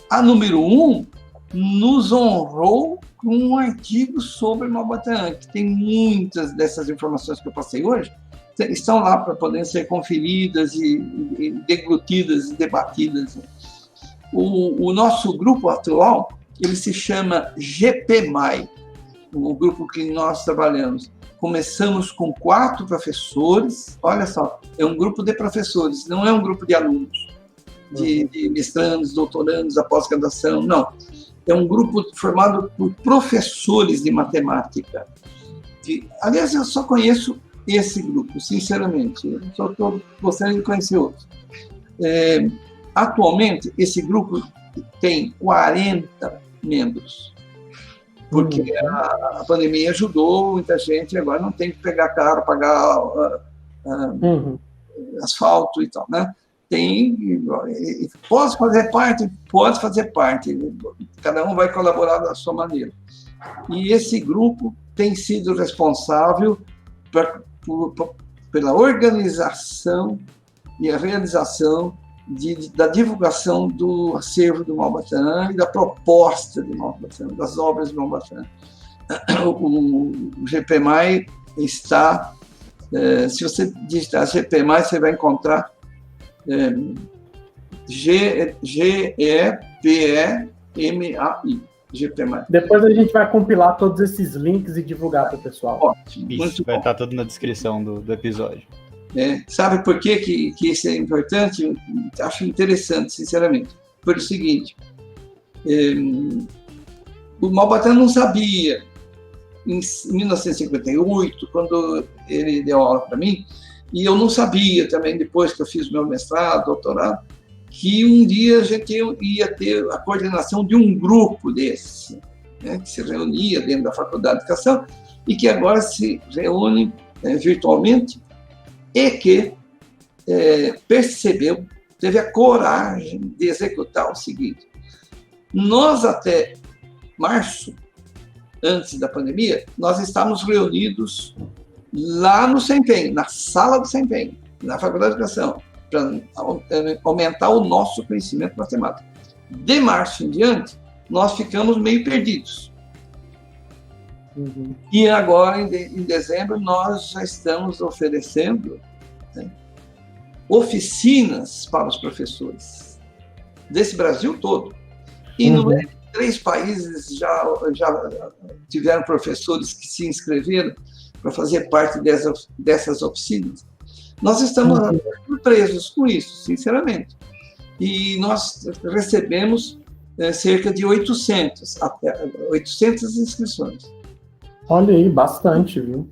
[SPEAKER 1] A número 1 nos honrou com um artigo sobre Maubataan, que tem muitas dessas informações que eu passei hoje, estão lá para poderem ser conferidas e deglutidas e debatidas. O nosso grupo atual, ele se chama GPMAI, o grupo que nós trabalhamos. Começamos com 4 professores, olha só, é um grupo de professores, não é um grupo de alunos, de mestrandos, doutorandos, da pós-graduação, não. É um grupo formado por professores de matemática. Aliás, eu só conheço esse grupo, sinceramente. Eu só estou gostaria de conhecer outros. Atualmente, esse grupo tem 40 membros, porque a pandemia ajudou muita gente, agora não tem que pegar carro, pagar asfalto e tal, né? Pode fazer parte, cada um vai colaborar da sua maneira. E esse grupo tem sido responsável pela organização e a realização da divulgação do acervo do Maubataan e da proposta de Maubataan, das obras de Maubataan. O GPMAI está, se você digitar GPMAI, você vai encontrar GEPEMAI. GPMAI.
[SPEAKER 2] Depois a gente vai compilar todos esses links e divulgar para o pessoal.
[SPEAKER 3] Ótimo. Isso vai estar tudo na descrição do episódio.
[SPEAKER 1] Sabe por que isso é importante? Eu acho interessante, sinceramente. Por o seguinte, o Maubataan não sabia, em 1958, quando ele deu aula para mim, e eu não sabia também, depois que eu fiz meu mestrado, doutorado, que um dia a gente ia ter a coordenação de um grupo desse, né, que se reunia dentro da Faculdade de Educação e que agora se reúne virtualmente e que percebeu, teve a coragem de executar o seguinte. Nós, até março, antes da pandemia, nós estávamos reunidos lá no SEMPEM, na sala do SEMPEM, na Faculdade de Educação, para aumentar o nosso conhecimento matemático. De março em diante, nós ficamos meio perdidos. E agora, em dezembro, nós já estamos oferecendo, né, oficinas para os professores desse Brasil todo. E no 3 países já tiveram professores que se inscreveram para fazer parte dessas oficinas. Nós estamos surpresos com isso, sinceramente. E nós recebemos cerca de 800 inscrições.
[SPEAKER 2] Olha aí, bastante, viu?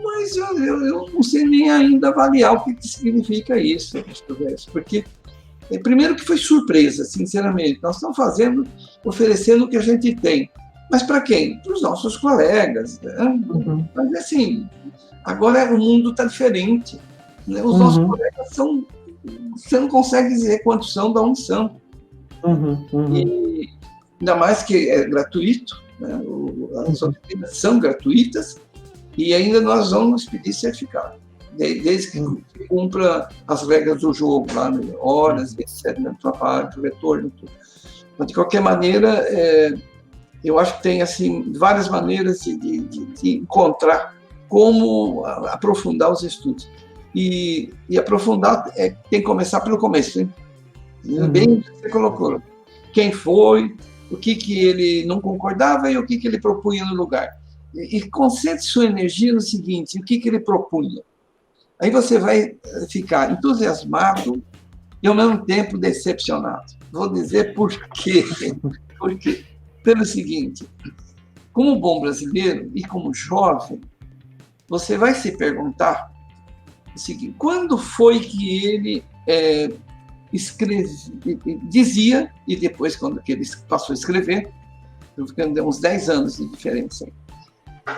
[SPEAKER 1] Mas eu não sei nem ainda avaliar o que significa isso, porque, primeiro que foi surpresa, sinceramente. Nós estamos oferecendo o que a gente tem. Mas para quem? Para os nossos colegas. Né? Mas, assim, agora o mundo está diferente. Né? Os nossos colegas são... Você não consegue dizer quantos são, de onde são. E, ainda mais que é gratuito, né? As oficinas são gratuitas e ainda nós vamos pedir certificado, desde que cumpra as regras do jogo, lá, né? Horas, etc., trabalho, retorno, tudo. Mas, de qualquer maneira, eu acho que tem assim, várias maneiras de encontrar como aprofundar os estudos. E aprofundar tem que começar pelo começo, hein? Bem que você colocou. Quem foi, o que ele não concordava e o que ele propunha no lugar. E concentre sua energia no seguinte, o que ele propunha. Aí você vai ficar entusiasmado e, ao mesmo tempo, decepcionado. Vou dizer por quê. Porque, pelo seguinte, como bom brasileiro e como jovem, você vai se perguntar o seguinte: quando foi que ele dizia, e depois, quando que ele passou a escrever, deu uns 10 anos de diferença.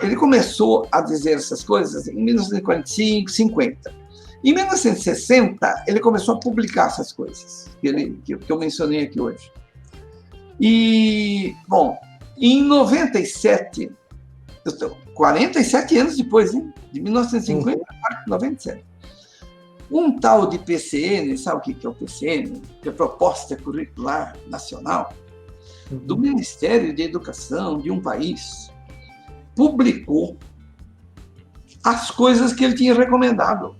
[SPEAKER 1] Ele começou a dizer essas coisas em 1945, 50. Em 1960, ele começou a publicar essas coisas que eu mencionei aqui hoje. E, bom, em 97, 47 anos depois, hein? De 1950 para 97, um tal de PCN, sabe o que é o PCN? Que é Proposta Curricular Nacional, do Ministério de Educação de um país, publicou as coisas que ele tinha recomendado.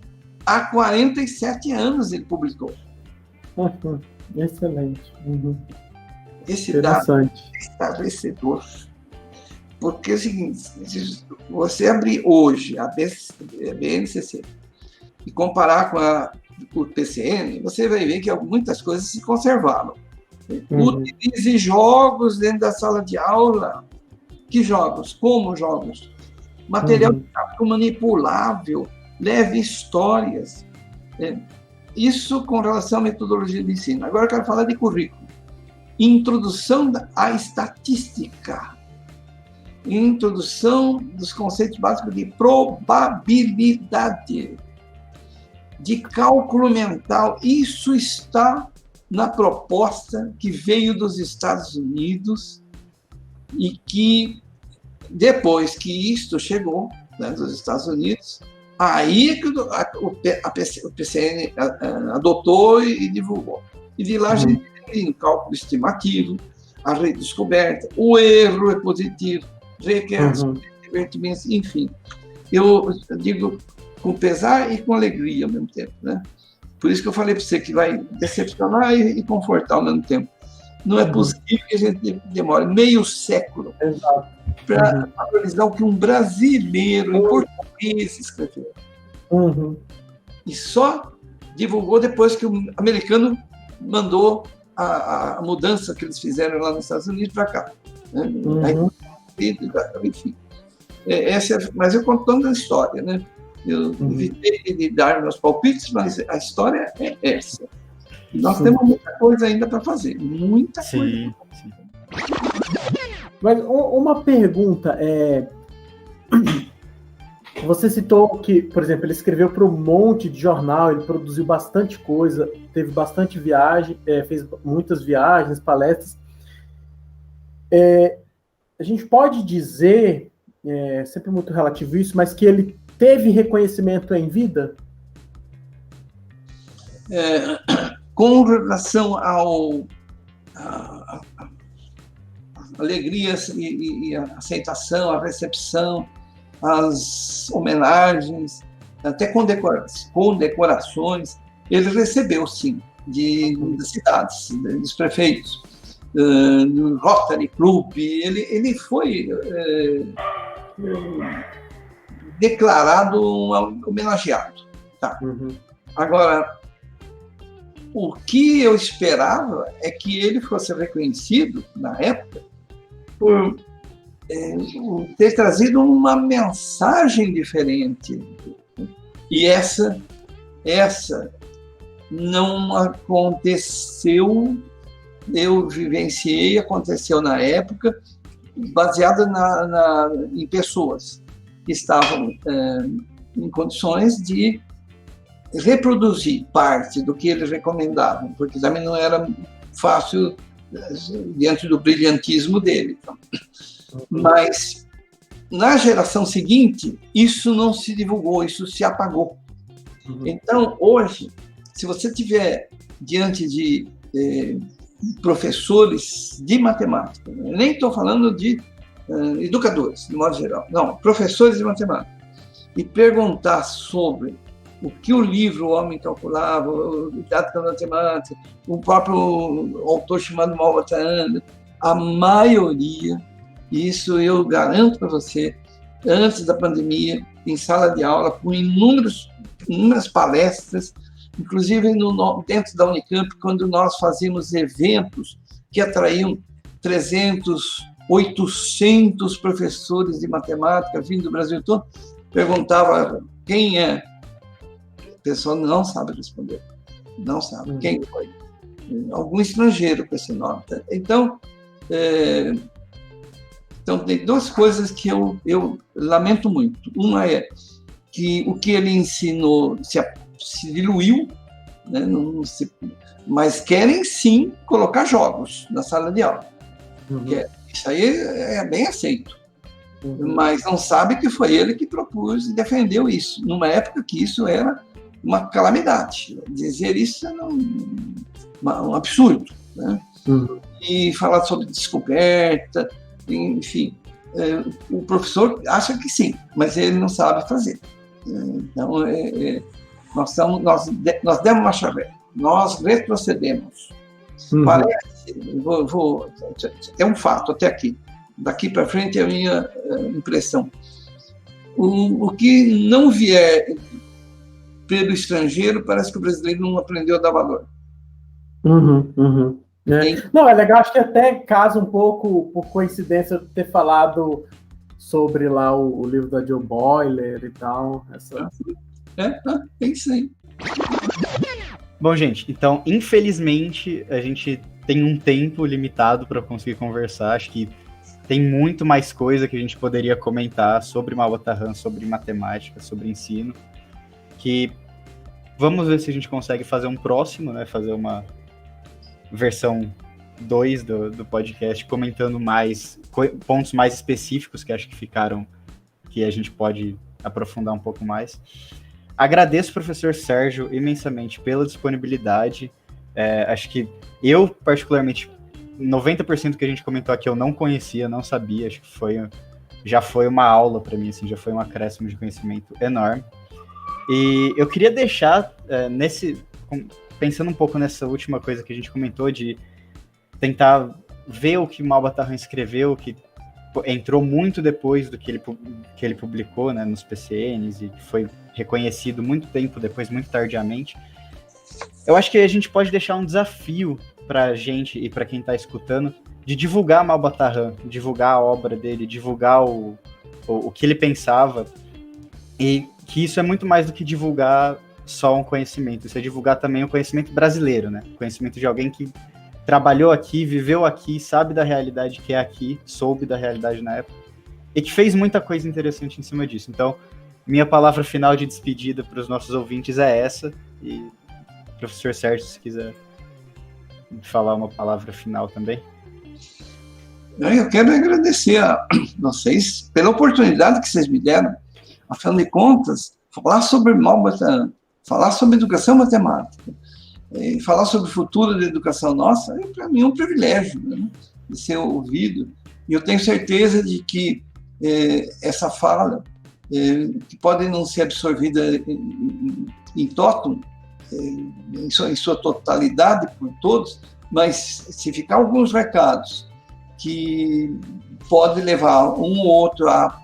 [SPEAKER 1] Há 47 anos ele publicou.
[SPEAKER 2] Excelente.
[SPEAKER 1] Esse dado é estarrecedor. Porque é o seguinte: se você abrir hoje a BNCC e comparar com o PCN, você vai ver que muitas coisas se conservaram. Utilize jogos dentro da sala de aula. Que jogos? Como jogos? Material didático manipulável, leve histórias. Isso com relação à metodologia de ensino. Agora eu quero falar de currículo. Introdução à estatística. Introdução dos conceitos básicos de probabilidade, de cálculo mental. Isso está na proposta que veio dos Estados Unidos e que, depois que isto chegou, né, dos Estados Unidos, aí que o PCN adotou e divulgou. E de lá a gente tem o cálculo estimativo, a redescoberta, o erro é positivo, requer divertimentos, enfim. Eu digo com pesar e com alegria ao mesmo tempo, né? Por isso que eu falei para você que vai decepcionar e confortar ao mesmo tempo. Não é possível que a gente demore meio século para analisar o que um brasileiro em português escreveu. E só divulgou depois que o americano mandou a mudança que eles fizeram lá nos Estados Unidos para cá. Né? Enfim. Mas eu contando a história, né? Eu evitei de dar meus palpites, mas a história é essa. E nós temos muita coisa ainda para fazer. Muita coisa. Sim.
[SPEAKER 2] Mas uma pergunta você citou que, por exemplo, ele escreveu para um monte de jornal, ele produziu bastante coisa, teve bastante viagem, fez muitas viagens, palestras. A gente pode dizer, sempre muito relativo isso, mas que ele teve reconhecimento em vida?
[SPEAKER 1] Com relação à alegria e a aceitação, a recepção, as homenagens, até condecorações, ele recebeu, sim, das cidades, dos prefeitos, do Rotary Club. Ele foi declarado um homenageado. Tá. Agora, o que eu esperava é que ele fosse reconhecido, na época, por ter trazido uma mensagem diferente. E essa não aconteceu, eu vivenciei, aconteceu na época, baseada em pessoas que estavam em condições de reproduzir parte do que eles recomendavam, porque também não era fácil diante do brilhantismo dele. Então. Mas, na geração seguinte, isso não se divulgou, isso se apagou. Então, hoje, se você tiver diante de professores de matemática, nem estou falando de educadores, de modo geral, não, professores de matemática, e perguntar sobre o que o livro O Homem Calculava, o Didática da Matemática, o próprio autor chamado Malvataana, a maioria, isso eu garanto para você, antes da pandemia, em sala de aula, com inúmeras palestras, inclusive dentro da Unicamp, quando nós fazíamos eventos que atraíam 300, 800 professores de matemática vindo do Brasil todo, perguntava quem é pessoa não sabe responder. Não sabe. Quem foi? Algum estrangeiro com esse nome. Então, tem duas coisas que eu lamento muito. Uma é que o que ele ensinou se diluiu, né? Mas querem sim colocar jogos na sala de aula. Isso aí é bem aceito. Mas não sabe que foi ele que propôs e defendeu isso, numa época que isso era uma calamidade. Dizer isso é um absurdo, né? E falar sobre descoberta, enfim, o professor acha que sim, mas ele não sabe fazer. Então, nós demos marcha ré, nós retrocedemos. Parece, é um fato até aqui. Daqui para frente é a minha impressão. O que não vier pelo estrangeiro, parece que o brasileiro não aprendeu a dar valor.
[SPEAKER 2] Não, é legal, acho que até casa um pouco, por coincidência, ter falado sobre lá o livro da Joe Boyler e tal.
[SPEAKER 1] É isso aí.
[SPEAKER 3] Bom, gente, então, infelizmente, a gente tem um tempo limitado para conseguir conversar. Acho que tem muito mais coisa que a gente poderia comentar sobre Malba-Tahan, sobre matemática, sobre ensino, que vamos ver se a gente consegue fazer um próximo, né, fazer uma versão 2 do podcast, comentando mais pontos mais específicos que acho que ficaram, que a gente pode aprofundar um pouco mais. Agradeço, professor Sérgio, imensamente pela disponibilidade. Acho que eu, particularmente, 90% que a gente comentou aqui eu não conhecia, não sabia, acho que já foi uma aula para mim, assim, já foi um acréscimo de conhecimento enorme. E eu queria deixar, pensando um pouco nessa última coisa que a gente comentou, de tentar ver o que Malba-Tahan escreveu, que entrou muito depois do que ele publicou, né, nos PCNs, e que foi reconhecido muito tempo depois, muito tardiamente. Eu acho que a gente pode deixar um desafio para a gente e para quem está escutando, de divulgar Malba-Tahan, divulgar a obra dele, divulgar o que ele pensava, e que isso é muito mais do que divulgar só um conhecimento, isso é divulgar também o conhecimento brasileiro, né? O conhecimento de alguém que trabalhou aqui, viveu aqui, sabe da realidade que é aqui, soube da realidade na época, e que fez muita coisa interessante em cima disso. Então, minha palavra final de despedida para os nossos ouvintes é essa, e professor Sérgio, se quiser falar uma palavra final também.
[SPEAKER 1] Eu quero agradecer a vocês pela oportunidade que vocês me deram. Afinal de contas, falar sobre Malba-Tahan, falar sobre educação matemática, falar sobre o futuro da educação nossa, para mim é um privilégio, né, de ser ouvido. E eu tenho certeza de que essa fala, que pode não ser absorvida em totum, em sua totalidade por todos, mas se ficar alguns recados que pode levar um ou outro a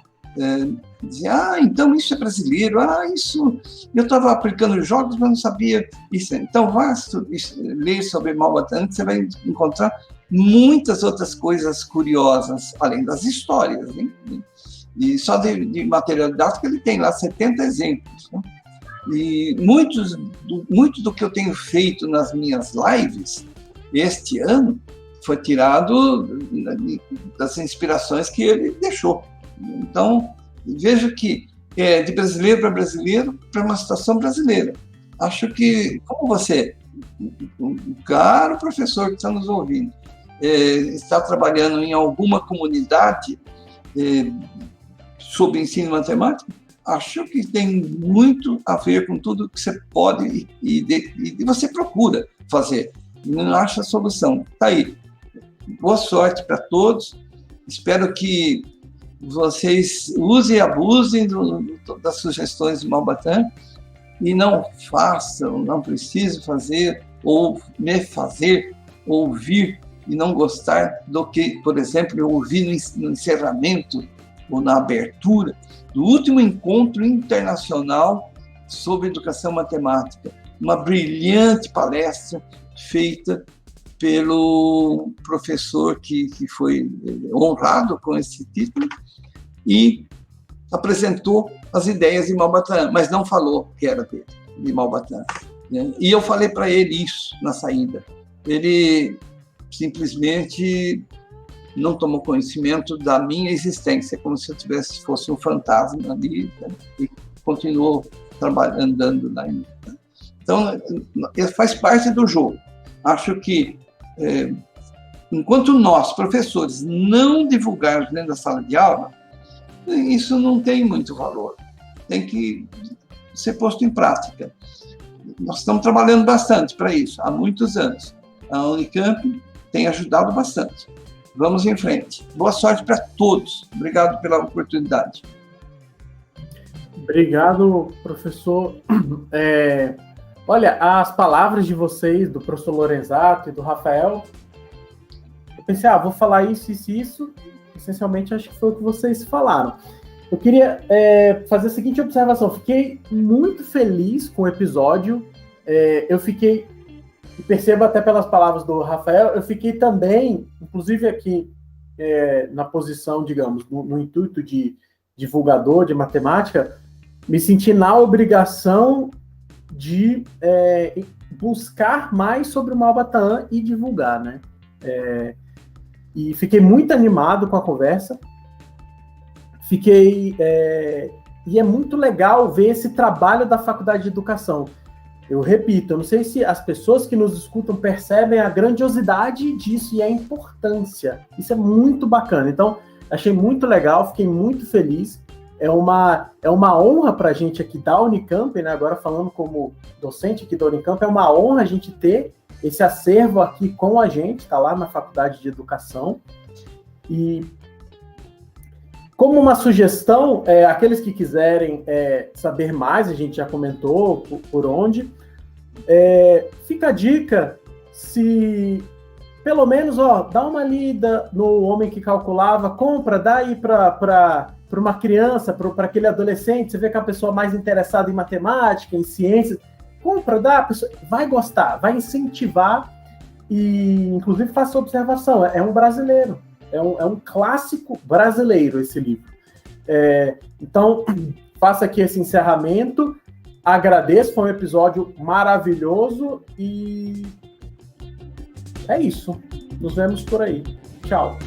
[SPEAKER 1] dizer, então isso é brasileiro, isso, eu estava aplicando jogos, mas não sabia isso. Então vá ler sobre Malba-Tahan, você vai encontrar muitas outras coisas curiosas, além das histórias, né? E só de material didático ele tem lá 70 exemplos, né? E muito do que eu tenho feito nas minhas lives este ano foi tirado das inspirações que ele deixou. Então, vejo que de brasileiro para brasileiro, para uma situação brasileira. Acho que, como você, um caro professor que está nos ouvindo, está trabalhando em alguma comunidade sobre ensino matemático, acho que tem muito a ver com tudo que você pode e você procura fazer. Não acha a solução. Está aí. Boa sorte para todos. Espero que vocês usem e abusem das sugestões de Malba-Tahan e não façam, não precisam fazer ou me fazer ouvir e não gostar do que, por exemplo, eu ouvi no encerramento ou na abertura do último encontro internacional sobre educação matemática, uma brilhante palestra feita pelo professor que foi honrado com esse título e apresentou as ideias de Malba-Tahan, mas não falou que era dele. de Malbatã, né? E eu falei para ele isso na saída. Ele simplesmente não tomou conhecimento da minha existência, como se eu fosse um fantasma ali, né? E continuou trabalhando, andando lá. Então, faz parte do jogo. Acho que, enquanto nós, professores, não divulgarmos dentro da sala de aula, isso não tem muito valor. Tem que ser posto em prática. Nós estamos trabalhando bastante para isso, há muitos anos. A Unicamp tem ajudado bastante. Vamos em frente. Boa sorte para todos. Obrigado pela oportunidade.
[SPEAKER 2] Obrigado, professor. Olha, as palavras de vocês, do professor Lorenzato e do Rafael, eu pensei, vou falar isso. Essencialmente, acho que foi o que vocês falaram. Eu queria fazer a seguinte observação. Fiquei muito feliz com o episódio. Eu fiquei, e percebo até pelas palavras do Rafael, eu fiquei também, inclusive aqui na posição, digamos, no intuito de divulgador de matemática, me senti na obrigação de buscar mais sobre o Malbatã e divulgar, né? E fiquei muito animado com a conversa. E é muito legal ver esse trabalho da Faculdade de Educação. Eu repito, eu não sei se as pessoas que nos escutam percebem a grandiosidade disso e a importância. Isso é muito bacana. Então, achei muito legal, fiquei muito feliz. É uma honra para a gente aqui da Unicamp, né? Agora falando como docente aqui da Unicamp, é uma honra a gente ter esse acervo aqui com a gente, está lá na Faculdade de Educação. E como uma sugestão, aqueles que quiserem saber mais, a gente já comentou por onde, fica a dica, se pelo menos dá uma lida no Homem que Calculava, compra, dá aí para uma criança, para aquele adolescente, você vê que é a pessoa mais interessada em matemática, em ciências, compra, dá, a pessoa vai gostar, vai incentivar e, inclusive, faça observação, é um brasileiro. É um clássico brasileiro esse livro. Então, faço aqui esse encerramento. Agradeço, foi um episódio maravilhoso e é isso. Nos vemos por aí. Tchau.